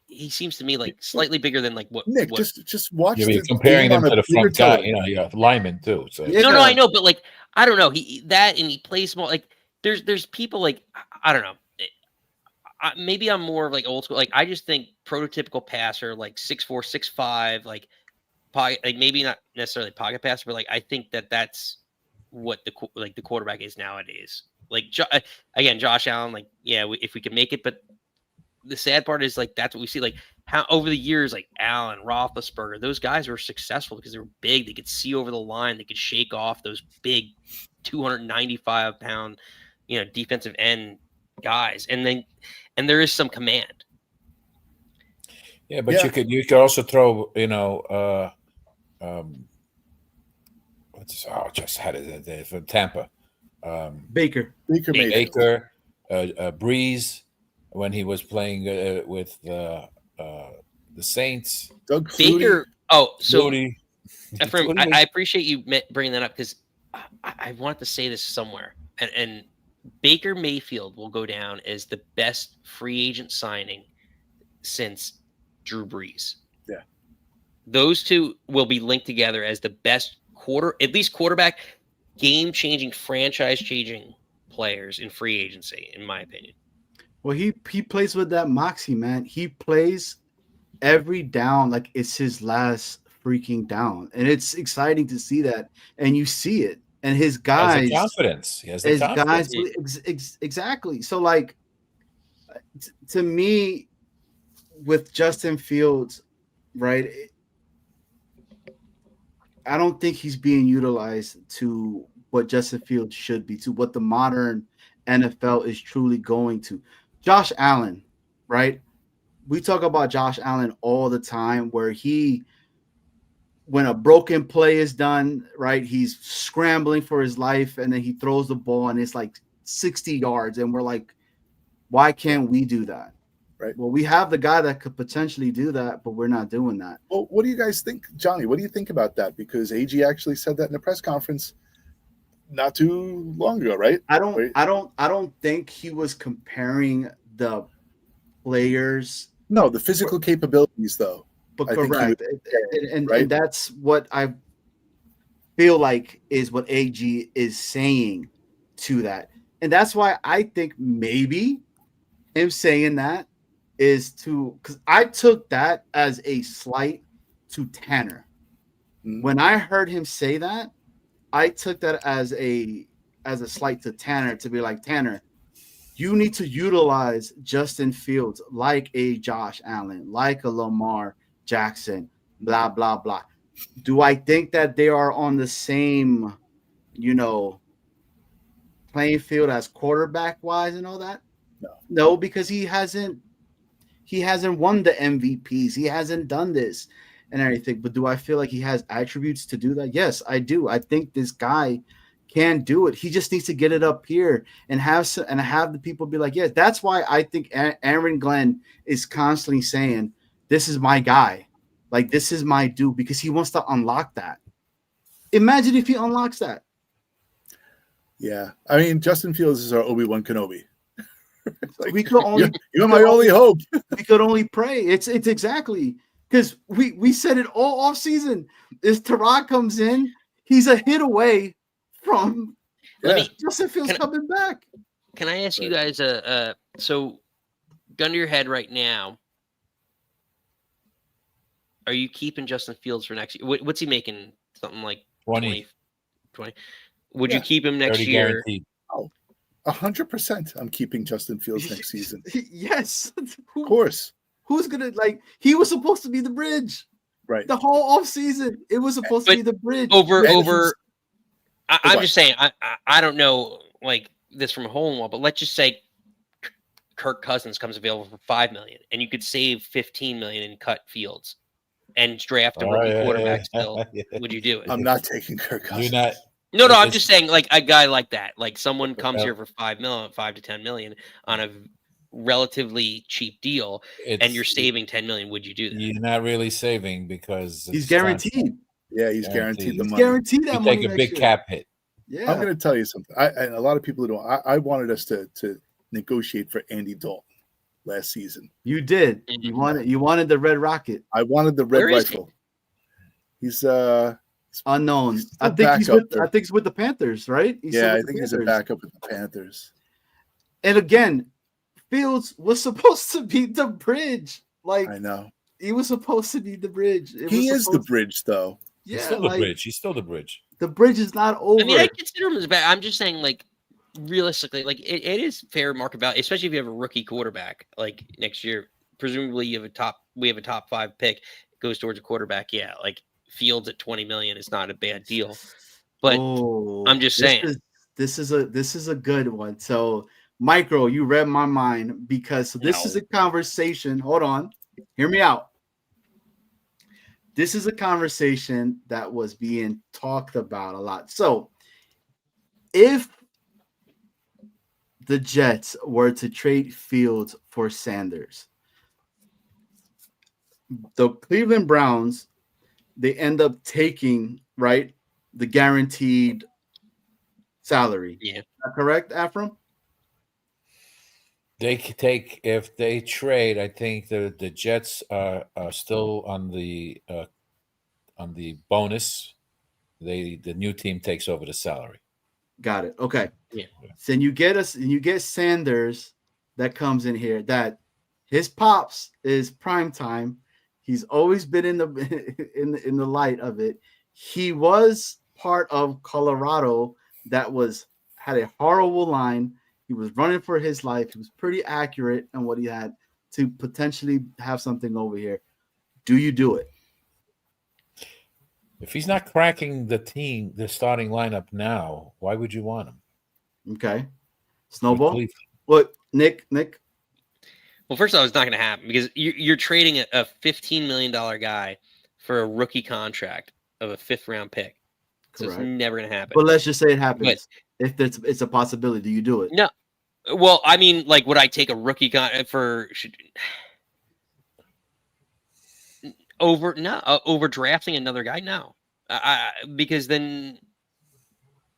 he seems to me like slightly bigger than like what Nick. Just watch. You're comparing them to the front guy, lineman too. So no, I know, but like I don't know, and he plays small. Like there's people like I don't know. Maybe I'm more of like old school. Like I just think prototypical passer, like 6'4", 6'5", like maybe not necessarily pocket passer, but like I think that's what the quarterback is nowadays. Like again, Josh Allen, like if we can make it, but the sad part is like that's what we see. Like how over the years, like Allen, Roethlisberger, those guys were successful because they were big. They could see over the line. They could shake off those big 295-pound, defensive end guys, and there is some command. Yeah, but you could also throw, just had it from Tampa. Baker, Breeze when he was playing with the Saints. Doug Baker. Oh, so Flutie. Ephraim, I appreciate you bringing that up because I want to say this somewhere, and Baker Mayfield will go down as the best free agent signing since Drew Brees. Yeah. Those two will be linked together as the best quarterback, game-changing, franchise-changing players in free agency, in my opinion. Well, he plays with that moxie, man. He plays every down like it's his last freaking down. And it's exciting to see that. And you see it. And his guys, he has the confidence. Exactly. So, like, to me, with Justin Fields, right, I don't think he's being utilized to what Justin Fields should be, to what the modern NFL is truly going to. Josh Allen, right? We talk about Josh Allen all the time where when a broken play is done, right, he's scrambling for his life and then he throws the ball and it's like 60 yards. And we're like, why can't we do that? Right. Well, we have the guy that could potentially do that, but we're not doing that. Well, what do you guys think, Johnny? What do you think about that? Because AG actually said that in a press conference not too long ago, right? I don't think he was comparing the players. No, the physical capabilities, though. But correct, and that's what I feel like is what AG is saying to that, and that's why I think maybe him saying that is because I took that as a slight to Tanner. Mm-hmm. When I heard him say that, I took that as a slight to Tanner to be like, Tanner, you need to utilize Justin Fields like a Josh Allen, like a Lamar Jackson, blah, blah, blah. Do I think that they are on the same, playing field as quarterback wise and all that? No, because he hasn't won the MVPs. He hasn't done this and everything. But do I feel like he has attributes to do that? Yes, I do. I think this guy can do it. He just needs to get it up here and have the people be like, yeah, that's why I think Aaron Glenn is constantly saying, this is my guy. Like, this is my dude, because he wants to unlock that. Imagine if he unlocks that. Yeah, I mean, Justin Fields is our Obi-Wan Kenobi. Like, We could only you're my only hope. we could only pray. It's exactly, because we said it all off season. Is Tyrod comes in, he's a hit away from Justin Fields coming back. Can I ask you guys so gun to your head right now? Are you keeping Justin Fields for next year? What's he making? Something like 20. Would you keep him next year? Guaranteed. 100%. I'm keeping Justin Fields next season. Yes, Of course. Who's gonna he was supposed to be the bridge, right? The whole off season, it was supposed to be the bridge. I'm just saying. I don't know like this from a hole in one, but let's just say Kirk Cousins comes available for $5 million, and you could save $15 million and cut Fields and draft a rookie quarterback still. Would you do it? I'm not taking Kirk Cousins. You're not. No, I'm just saying, like a guy like that, like someone comes here for $5 to $10 million on a relatively cheap deal, and you're saving $10 million. Would you do that? You're not really saving because he's guaranteed. Yeah, he's guaranteed the money. Guaranteed that money. Take a big cap hit. Yeah, I'm going to tell you something. And a lot of people don't. I wanted us to negotiate for Andy Dalton last season. You did. You wanted the Red Rocket. I wanted the Red Rifle. He's unknown. I think he's with the Panthers, right? I think he's a backup with the Panthers. And again, Fields was supposed to be the bridge. Like, I know. He was supposed to be the bridge. He is the bridge, though. Yeah, he's still the bridge. He's still the bridge. The bridge is not over. I mean, I consider him as bad. I'm just saying, like, realistically, like it is fair market value, especially if you have a rookie quarterback. Like next year, presumably we have a top 5 pick. It goes towards a quarterback. Yeah, like Fields at $20 million is not a bad deal. But I'm just saying this is a good one. So, Micro, you read my mind, because this is a conversation. Hold on, hear me out. This is a conversation that was being talked about a lot. So, if the Jets were to trade Fields for Sanders, the Cleveland Browns, they end up taking, right, the guaranteed salary. Yeah. Is that correct, Afram? They could take, if they trade, I think the Jets are still on the bonus. The new team takes over the salary. Got it. Okay. Yeah. So you get Sanders that comes in here, that his pops is prime time. He's always been in the light of it. He was part of Colorado that had a horrible line. He was running for his life. He was pretty accurate on what he had to potentially have something over here. Do you do it? If he's not cracking the starting lineup now, why would you want him? Okay. Snowball? What, Nick? Well, first of all, it's not going to happen, because you're trading a $15 million guy for a rookie contract of a 5th round pick. So Correct. It's never going to happen. But let's just say it happens. If it's a possibility, do you do it? No. Well, I mean, like, would I take a rookie for over drafting another guy? No, because then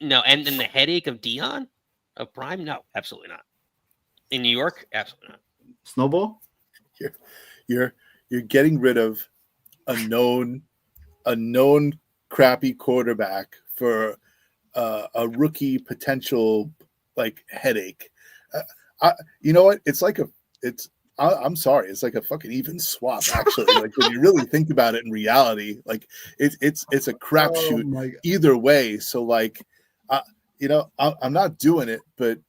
no, and then the headache of Dion of Prime? No, absolutely not. In New York, absolutely not. Snowball? You're getting rid of a known crappy quarterback for a rookie potential like headache. You know what? I'm sorry. It's like a fucking even swap, actually. Like when you really think about it in reality, like it's a crapshoot either way. So like, I'm not doing it, but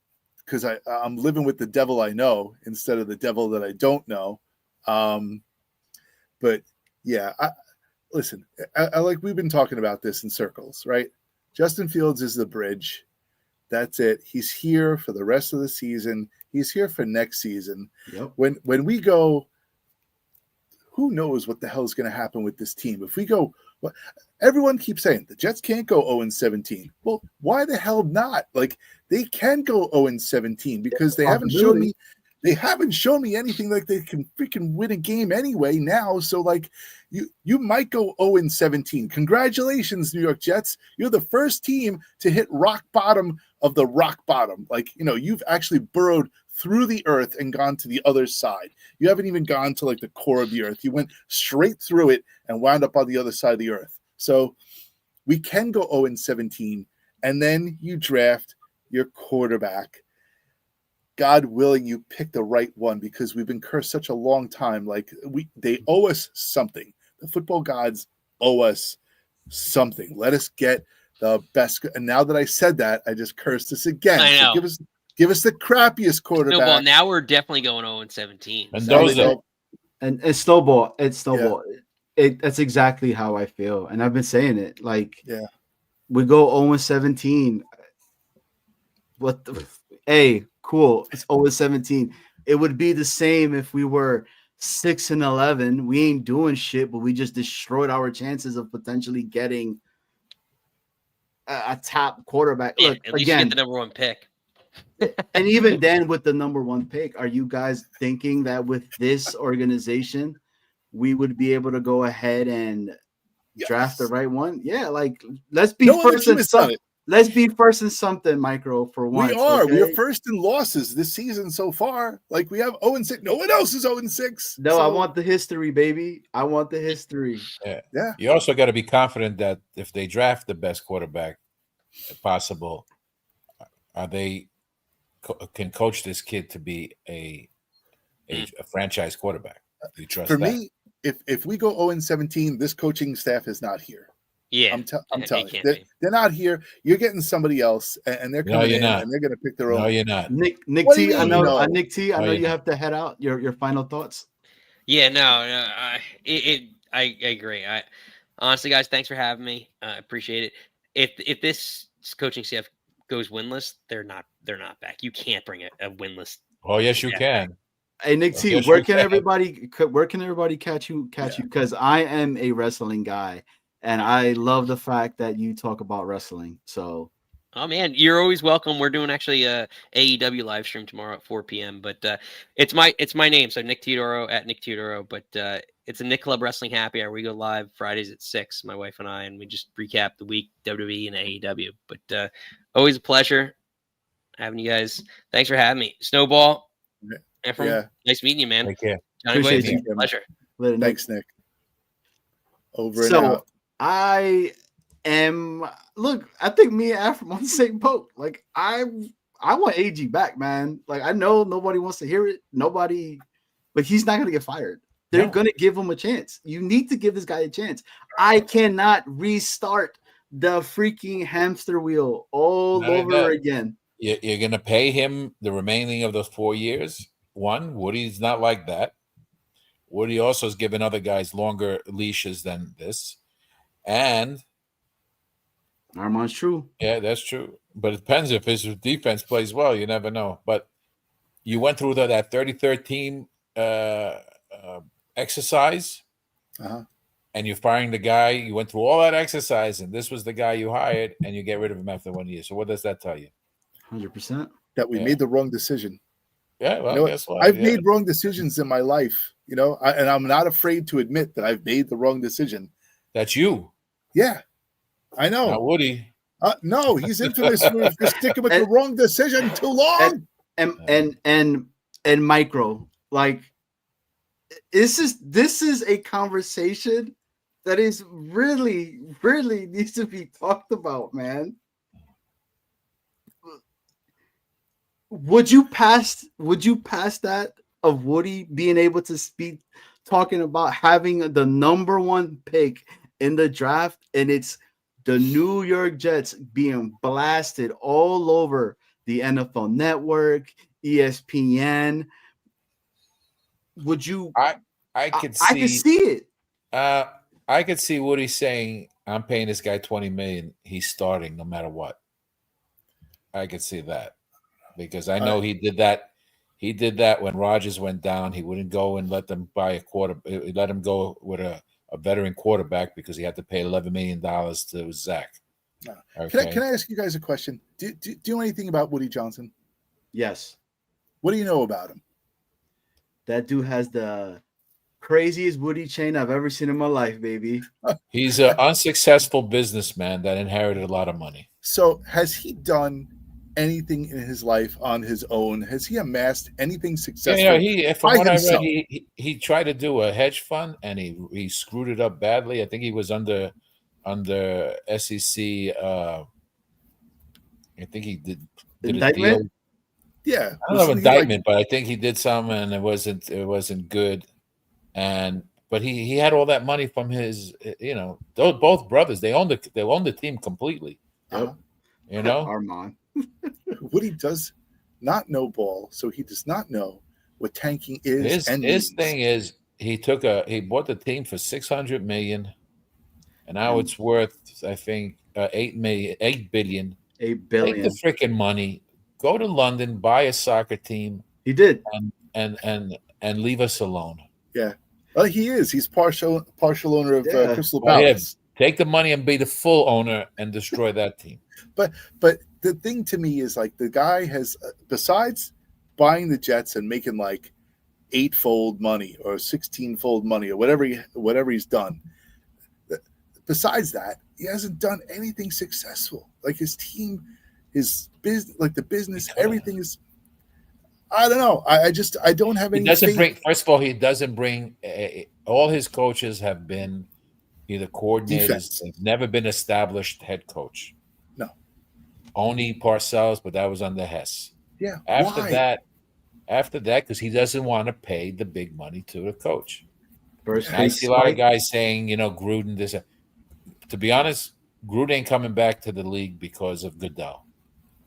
because I'm living with the devil I know instead of the devil that I don't know. But yeah, listen, I like, we've been talking about this in circles, right? Justin Fields is the bridge. That's it. He's here for the rest of the season. He's here for next season. Yep. When we go, who knows what the hell is going to happen with this team? If we go, well, everyone keeps saying the Jets can't go 0-17. Well, why the hell not? Like, they can go 0-17 because they haven't shown me they haven't shown me anything like they can freaking win a game anyway now. So like you might go 0-17. Congratulations, New York Jets. You're the first team to hit rock bottom of the rock bottom. Like, you've actually burrowed through the earth and gone to the other side. You haven't even gone to like the core of the earth. You went straight through it and wound up on the other side of the earth. So we can go 0-17, and then you draft your quarterback. God willing, you pick the right one, because we've been cursed such a long time. Like they owe us something. The football gods owe us something. Let us get the best. And now that I said that, I just cursed us again. I know. So give us the crappiest quarterback. Snowball, now we're definitely going 0-17. Mendoza. And Snowball. It's Snowball. That's exactly how I feel, and I've been saying it. Like, we go 0-17. What the? Hey, cool. It's 0-17. It would be the same if we were 6-11. We ain't doing shit, but we just destroyed our chances of potentially getting a top quarterback. Yeah, Look, at least again, you get the number 1 pick. and even then, with the number 1 pick, are you guys thinking that with this organization, we would be able to go ahead and draft the right one? Yeah, like let's be first in something. Let's be first in something, Micro, for once. We are. Okay? We are first in losses this season so far. Like, we have 0-6. No one else is 0-6. No, I want the history, baby. I want the history. Yeah. You also got to be confident that if they draft the best quarterback possible, they can coach this kid to be a franchise quarterback. Do you trust For that? me, if we go 0-17, this coaching staff is not here. Yeah, I'm telling you, they're not here. You're getting somebody else, and they're coming in, and they're going to pick their own. No, you're not. Nick What do T, you I mean, know. no? Nick T, I know you have to head out. Your final thoughts. Yeah, no, I agree. I honestly, guys, thanks for having me. I appreciate it. If this coaching staff goes winless, they're not back. You can't bring a winless. Oh, yes, you can. Hey, Nick T, Yes, where you can can. everybody catch you? Because I am a wrestling guy, and I love the fact that you talk about wrestling. So, oh man, you're always welcome. We're doing actually a AEW live stream tomorrow at 4 p.m. But it's my name, so Nick Teodoro at Nick Teodoro. But it's a Nick Club Wrestling Happy Hour. We go live Fridays at 6, my wife and I, and we just recap the week WWE and AEW. But always a pleasure having you guys. Thanks for having me, Snowball. Ephraim, nice meeting you, man. Take care. Johnny Appreciate Boy, you. pleasure. Thanks, Nick. Over and so out. I think me and Ephraim on the same boat. Like, I want AG back, man. Like, I know nobody wants to hear it. Nobody, but he's not gonna get fired. They're gonna give him a chance. You need to give this guy a chance. I cannot restart the freaking hamster wheel all over again. You're going to pay him the remaining of those 4 years. One, Woody's not like that. Woody also has given other guys longer leashes than this. And Armand's true. Yeah, that's true. But it depends if his defense plays well. You never know. But you went through that 33rd team exercise, and you're firing the guy. You went through all that exercise, and this was the guy you hired, and you get rid of him after 1 year. So what does that tell you? 100%. That we made the wrong decision. Yeah, well, you know, guess what? I've made wrong decisions in my life, and I'm not afraid to admit that I've made the wrong decision. That's you. Yeah, I know. Not Woody. No, he's infamous for sticking with the wrong decision too long. And Micro, like, this is a conversation that is really needs to be talked about, man. Would you pass that of Woody being able to speak, talking about having the number 1 pick in the draft, and it's the New York Jets being blasted all over the NFL Network, ESPN? Would you? I could see. I could see it. I could see Woody saying, "I'm paying this guy $20 million. He's starting no matter what." I could see that. Because I know he did that. He did that when Rodgers went down. He wouldn't go and let them buy a quarter. He let him go with a veteran quarterback because he had to pay $11 million to Zach. Okay. Can I ask you guys a question? Do you know anything about Woody Johnson? Yes. What do you know about him? That dude has the craziest Woody chain I've ever seen in my life, baby. He's an unsuccessful businessman that inherited a lot of money. So has he done anything in his life on his own? Has he amassed anything successful? From by what himself? I read, he tried to do a hedge fund and he screwed it up badly. I think he was under SEC. I think he did a Indictment? deal. Yeah, I don't know indictment, but I think he did something and it wasn't good. But he had all that money from his, those both brothers. They owned the team completely. Yep. Armand. Woody does not know ball, so he does not know what tanking is. His thing is he bought the team for $600 million, and now it's worth I think $8 billion. $8 billion. Take the freaking money, go to London, buy a soccer team. He did, and leave us alone. Yeah, well, he is. He's partial owner of Crystal Palace. Take the money and be the full owner and destroy that team. But the thing to me is like the guy has, besides buying the Jets and making like 8-fold money or 16-fold money or whatever he's done. Besides that, he hasn't done anything successful. Like his team, his business, like the business, everything is. I don't know. I don't have any. First of all, he doesn't bring. All his coaches have been either coordinators. They've never been established head coach. No. Only Parcells, but that was under Hess. Yeah. After that, because he doesn't want to pay the big money to the coach. I see a lot of guys saying, Gruden. This. To be honest, Gruden ain't coming back to the league because of Goodell.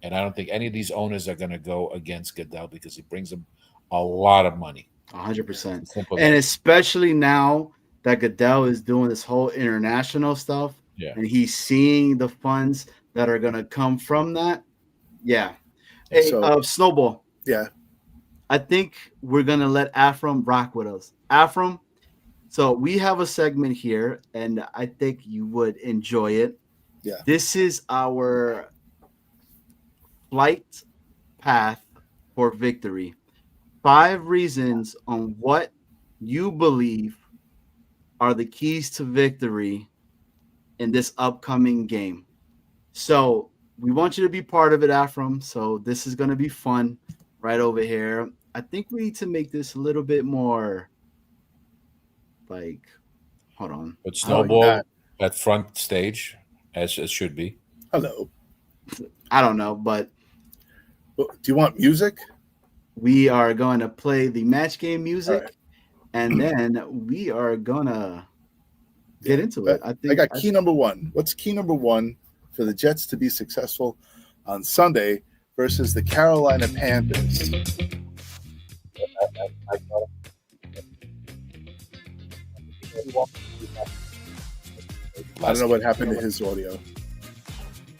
And I don't think any of these owners are going to go against Goodell because he brings them a lot of money. 100%. And especially now that Goodell is doing this whole international stuff, and he's seeing the funds that are going to come from that. Yeah. Hey, Snowball. Yeah. I think we're going to let Afram rock with us. Afram, so we have a segment here, and I think you would enjoy it. Yeah. This is our flight path for victory. 5 reasons on what you believe are the keys to victory in this upcoming game. So we want you to be part of it, Afram. So this is going to be fun right over here. I think we need to make this a little bit more hold on. But Snowball at front stage, as it should be. Hello. I don't know, but do you want music? We are going to play the match game music, and then we are going to get into it. I got key number 1. What's key number 1 for the Jets to be successful on Sunday versus the Carolina Panthers? I don't know what happened to his audio.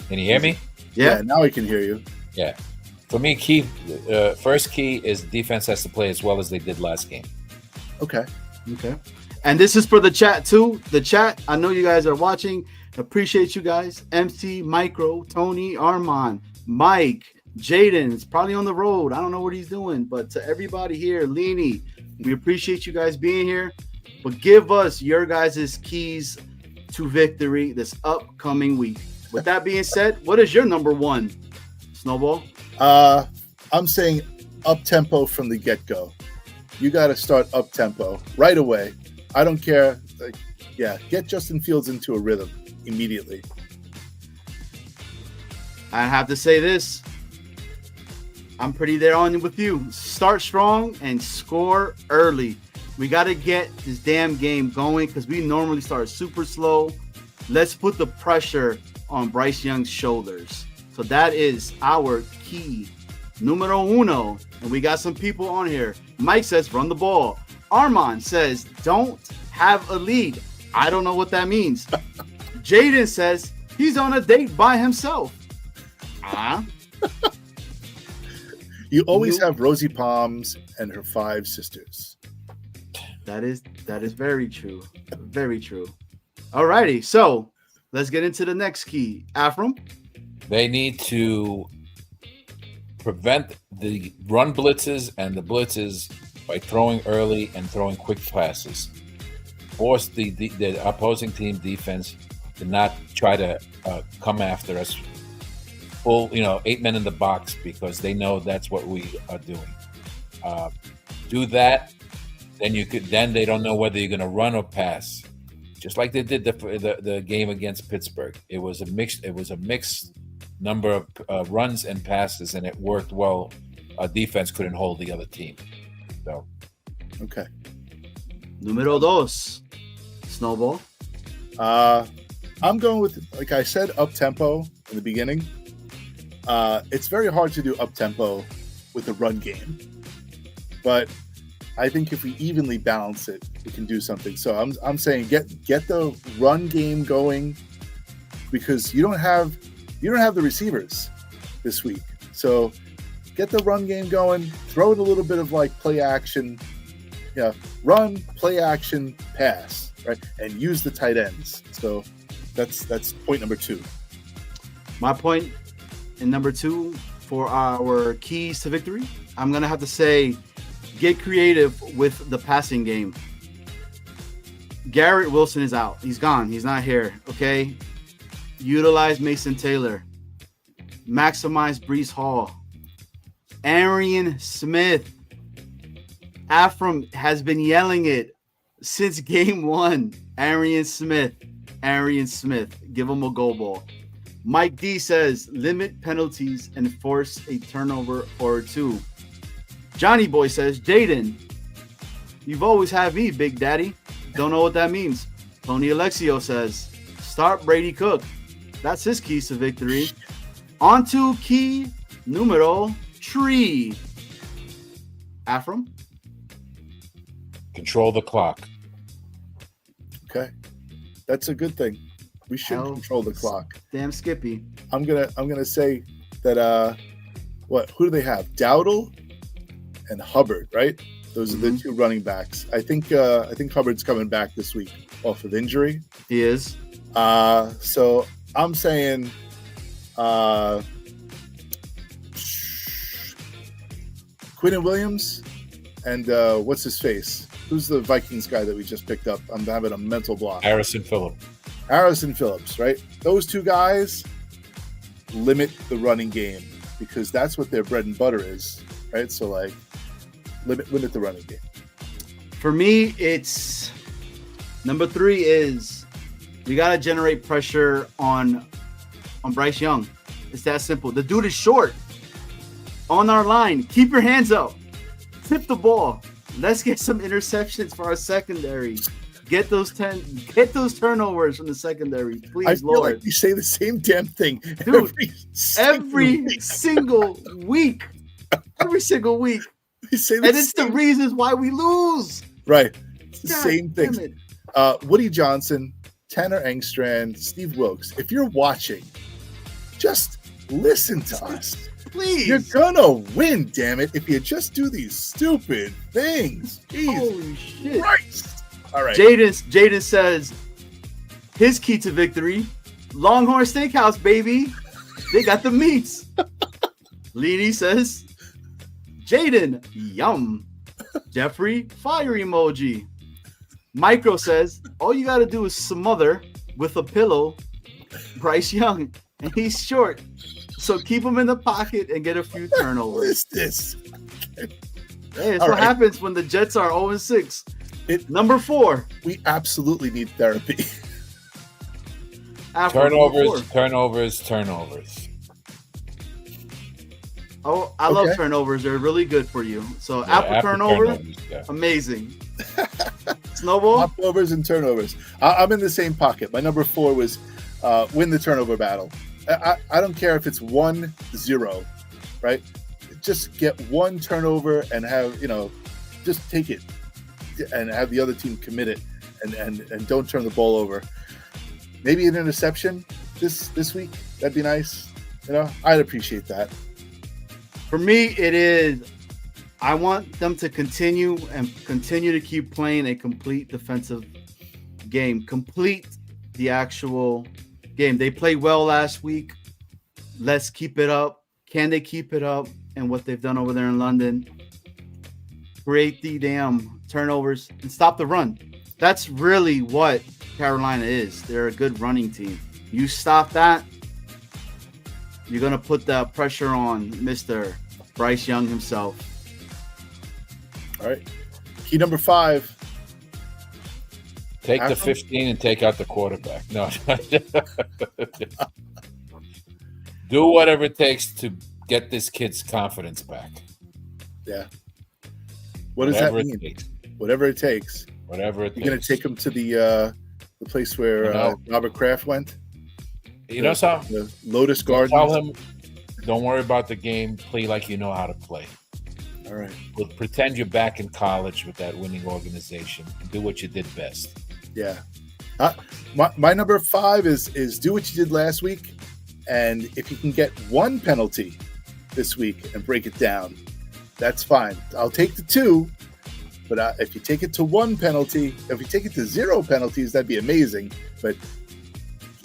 Can you hear me? Yeah, now I can hear you. Yeah. For me, first key is defense has to play as well as they did last game. Okay. And this is for the chat too. The chat, I know you guys are watching. Appreciate you guys. MC, Micro, Tony, Armand, Mike, Jaden's probably on the road. I don't know what he's doing, but to everybody here, Leany, we appreciate you guys being here. But give us your guys' keys to victory this upcoming week. With that being said, what is your number 1, Snowball? I'm saying up tempo from the get-go. You got to start up tempo right away. I don't care. Get Justin Fields into a rhythm immediately. I have to say this. I'm pretty there on with you. Start strong and score early. We got to get this damn game going because we normally start super slow. Let's put the pressure on Bryce Young's shoulders. So that is our key. Numero 1. And we got some people on here. Mike says, run the ball. Armand says, don't have a lead. I don't know what that means. Jaden says, he's on a date by himself. You always have Rosie Palms and her 5 sisters. That is very true. Very true. All righty. So let's get into the next key. Afram? They need to prevent the run blitzes and the blitzes by throwing early and throwing quick passes. Force the opposing team defense to not try to come after us full, 8 men in the box, because they know that's what we are doing. Do that, then they don't know whether you're going to run or pass. Just like they did the game against Pittsburgh, it was a mixed number of runs and passes, and it worked well. Our defense couldn't hold the other team. So, Okay. Numero dos, Snowball. I'm going with, like I said, up tempo in the beginning. It's very hard to do up tempo with a run game, but I think if we evenly balance it, we can do something. So I'm saying get the run game going, because you don't have the receivers this week. So get the run game going. Throw in a little bit of like play action, run, play action, pass, right, and use the tight ends. So that's point number 2. My point in number 2 for our keys to victory, I'm gonna have to say, get creative with the passing game. Garrett Wilson is out. He's gone. He's not here. Okay. Utilize Mason Taylor. Maximize Breece Hall. Arian Smith. Afram has been yelling it since game 1. Arian Smith. Give him a goal ball. Mike D says, limit penalties and force a turnover or 2. Johnny Boy says, Jaden, you've always had me, Big Daddy. Don't know what that means. Tony Alexio says, start Brady Cook. That's his keys to victory. On to key numero 3. Afram? control the clock. Okay. That's a good thing. We should control the clock. Damn Skippy. I'm gonna say that who do they have? Dowdle and Hubbard, right? Those are the 2 running backs. I think Hubbard's coming back this week off of injury. He is. So I'm saying Quinnen Williams and what's his face? Who's the Vikings guy that we just picked up? I'm having a mental block. Harrison Phillips, right? Those 2 guys limit the running game because that's what their bread and butter is, right? So like limit the running game. For me, it's number 3 is we got to generate pressure on Bryce Young. It's that simple. The dude is short. On our line, keep your hands up. Tip the ball. Let's get some interceptions for our secondary. Get those turnovers from the secondary, please, I feel Lord. like you say the same damn thing, dude. Every single week. Every single week. And it's the reasons why we lose. Right. It's the God same thing. Woody Johnson, Tanner Engstrand, Steve Wilkes. If you're watching, just listen to us. Please. You're gonna win, damn it, if you just do these stupid things. Jeez. Holy shit. Christ. All right. Jaden says his key to victory, Longhorn Steakhouse, baby. They got the meats. Leedy says, Jaden, yum. Jeffrey, fire emoji. Micro says, all you got to do is smother with a pillow Bryce Young, and he's short. So keep him in the pocket and get a few turnovers. What is this? Hey, it's what happens when the Jets are 0-6. Number 4. We absolutely need therapy. Turnovers. Oh, I love turnovers. They're really good for you. So after turnover, amazing. Snowball? Stopovers and turnovers. I'm in the same pocket. My number 4 was win the turnover battle. I don't care if it's 1-0, right? Just get 1 turnover and have, just take it and have the other team commit it and don't turn the ball over. Maybe an interception this week. That'd be nice. I'd appreciate that. For me, it is I want them to continue to keep playing a complete defensive game. Complete the actual game. They played well last week. Let's keep it up. Can they keep it up? And what they've done over there in London. create the damn turnovers, and stop the run. That's really what Carolina is. They're a good running team. You stop that, you're going to put the pressure on Mr. Bryce Young himself. All right. Key number 5. Take the After? 15 and take out the quarterback. No. Do whatever it takes to get this kid's confidence back. Yeah. What does that Whatever mean? it takes. Whatever it takes. Whatever it You're going takes. to take him to the place where No. Robert Kraft went? You know something? The Lotus Don't Gardens? tell him, don't worry about the game. Play like you know how to play. All right. We'll pretend you're back in college with that winning organization and do what you did best. Yeah. My number 5 is do what you did last week. And if you can get 1 penalty this week and break it down, that's fine. I'll take the 2. But if you take it to 1 penalty, if you take it to 0 penalties, that'd be amazing. But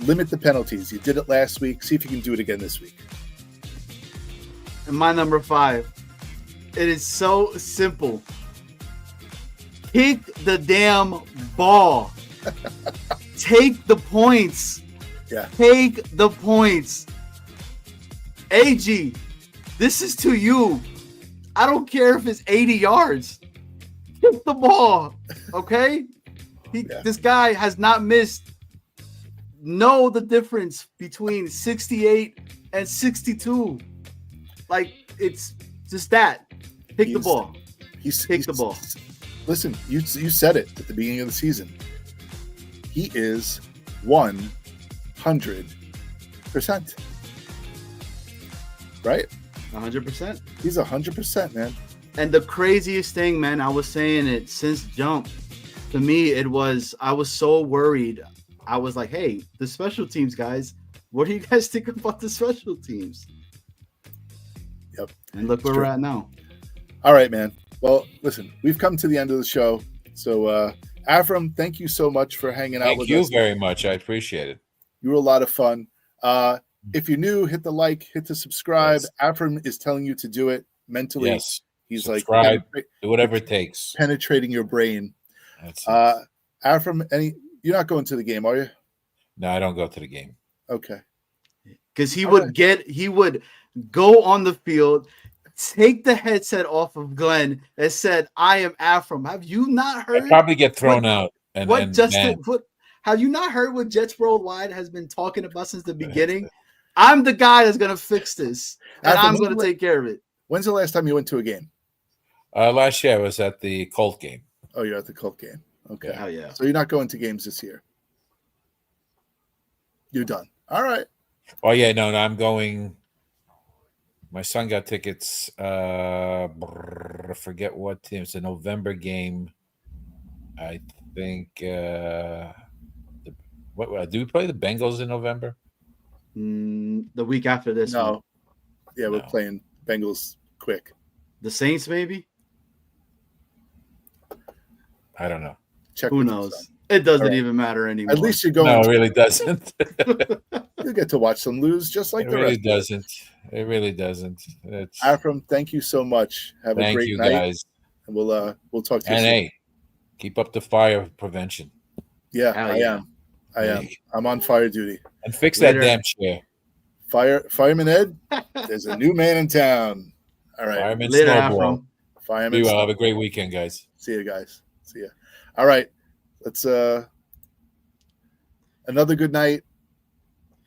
limit the penalties. You did it last week. See if you can do it again this week. And my number 5, it is so simple. Kick the damn ball. Take the points. Yeah. Take the points. AG, this is to you. I don't care if it's 80 yards. Kick the ball. Okay? Yeah. This guy has not missed. Know the difference between 68 and 62. Like, it's just that. Pick the ball. Take the ball. Listen, you said it at the beginning of the season. He is 100%. Right? 100%. He's 100%, man. And the craziest thing, man, I was saying it since jump. To me, I was so worried. I was like, hey, the special teams guys, what do you guys think about the special teams? Yep. And look where we're at now. All right, man. Well, listen, we've come to the end of the show. So, Avram, thank you so much for hanging out with us. Thank you very much. I appreciate it. You were a lot of fun. If you're new, hit the like, hit the subscribe. Yes. Avram is telling you to do it mentally. Yes. He's Subscribe. like Do whatever it takes. penetrating your brain. That's it. Avram, you're not going to the game, are you? No, I don't go to the game. Okay. Because he would go on the field, take the headset off of Glenn and said, I am Avram. Have you not heard? I'd probably get thrown out. And have you not heard what Jets Worldwide has been talking about since the beginning? I'm the guy that's going to fix this, and Avram, I'm going to take care of it. When's the last time you went to a game? Last year I was at the Colt game. Oh, you're at the Colt game. Okay. Hell yeah. So you're not going to games this year. You're done. All right. Oh yeah, no, I'm going. My son got tickets. Forget what team. It's a November game. I think. What do we play the Bengals in November? The week after this. No. one. Yeah, we're playing Bengals quick. The Saints, maybe. I don't know. Check. Who with your knows? son. It doesn't All right. even matter anymore. At least you're going. No, it really doesn't. You get to watch them lose just like It the really rest. doesn't. It really doesn't. It's, Avram, thank you so much. Have a thank great you, night. guys. And we'll talk to you And soon. hey, keep up the fire prevention Yeah, Hell I yeah. am. I'm on fire duty. and fix Later. that damn chair. Fireman Ed, there's a new man in town. All right. Fireman Later, Snowball. Avram. Fireman. Be well. Have a great weekend, guys. See you guys. See ya. All right. Let's another good night.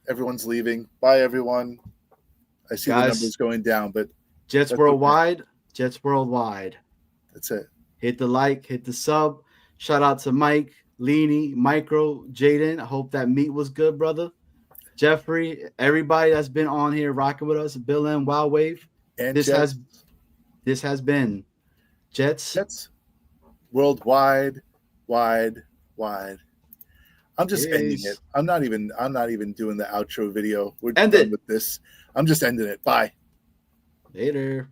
Everyone's leaving. Bye everyone. I see Guys. the numbers going down, but Jets That's Worldwide. Jets Worldwide. that's it. Hit the like, hit the sub. Shout out to Mike, Leany, Micro, Jaden. I hope that meat was good, brother. Jeffrey, everybody that's been on here rocking with us, Bill and Wild Wave. And This Jets, has been Jets. worldwide, wide. I'm just ending Peace. it. I'm not even doing the outro video. We're End done it. with this. I'm just ending it. Bye. Later.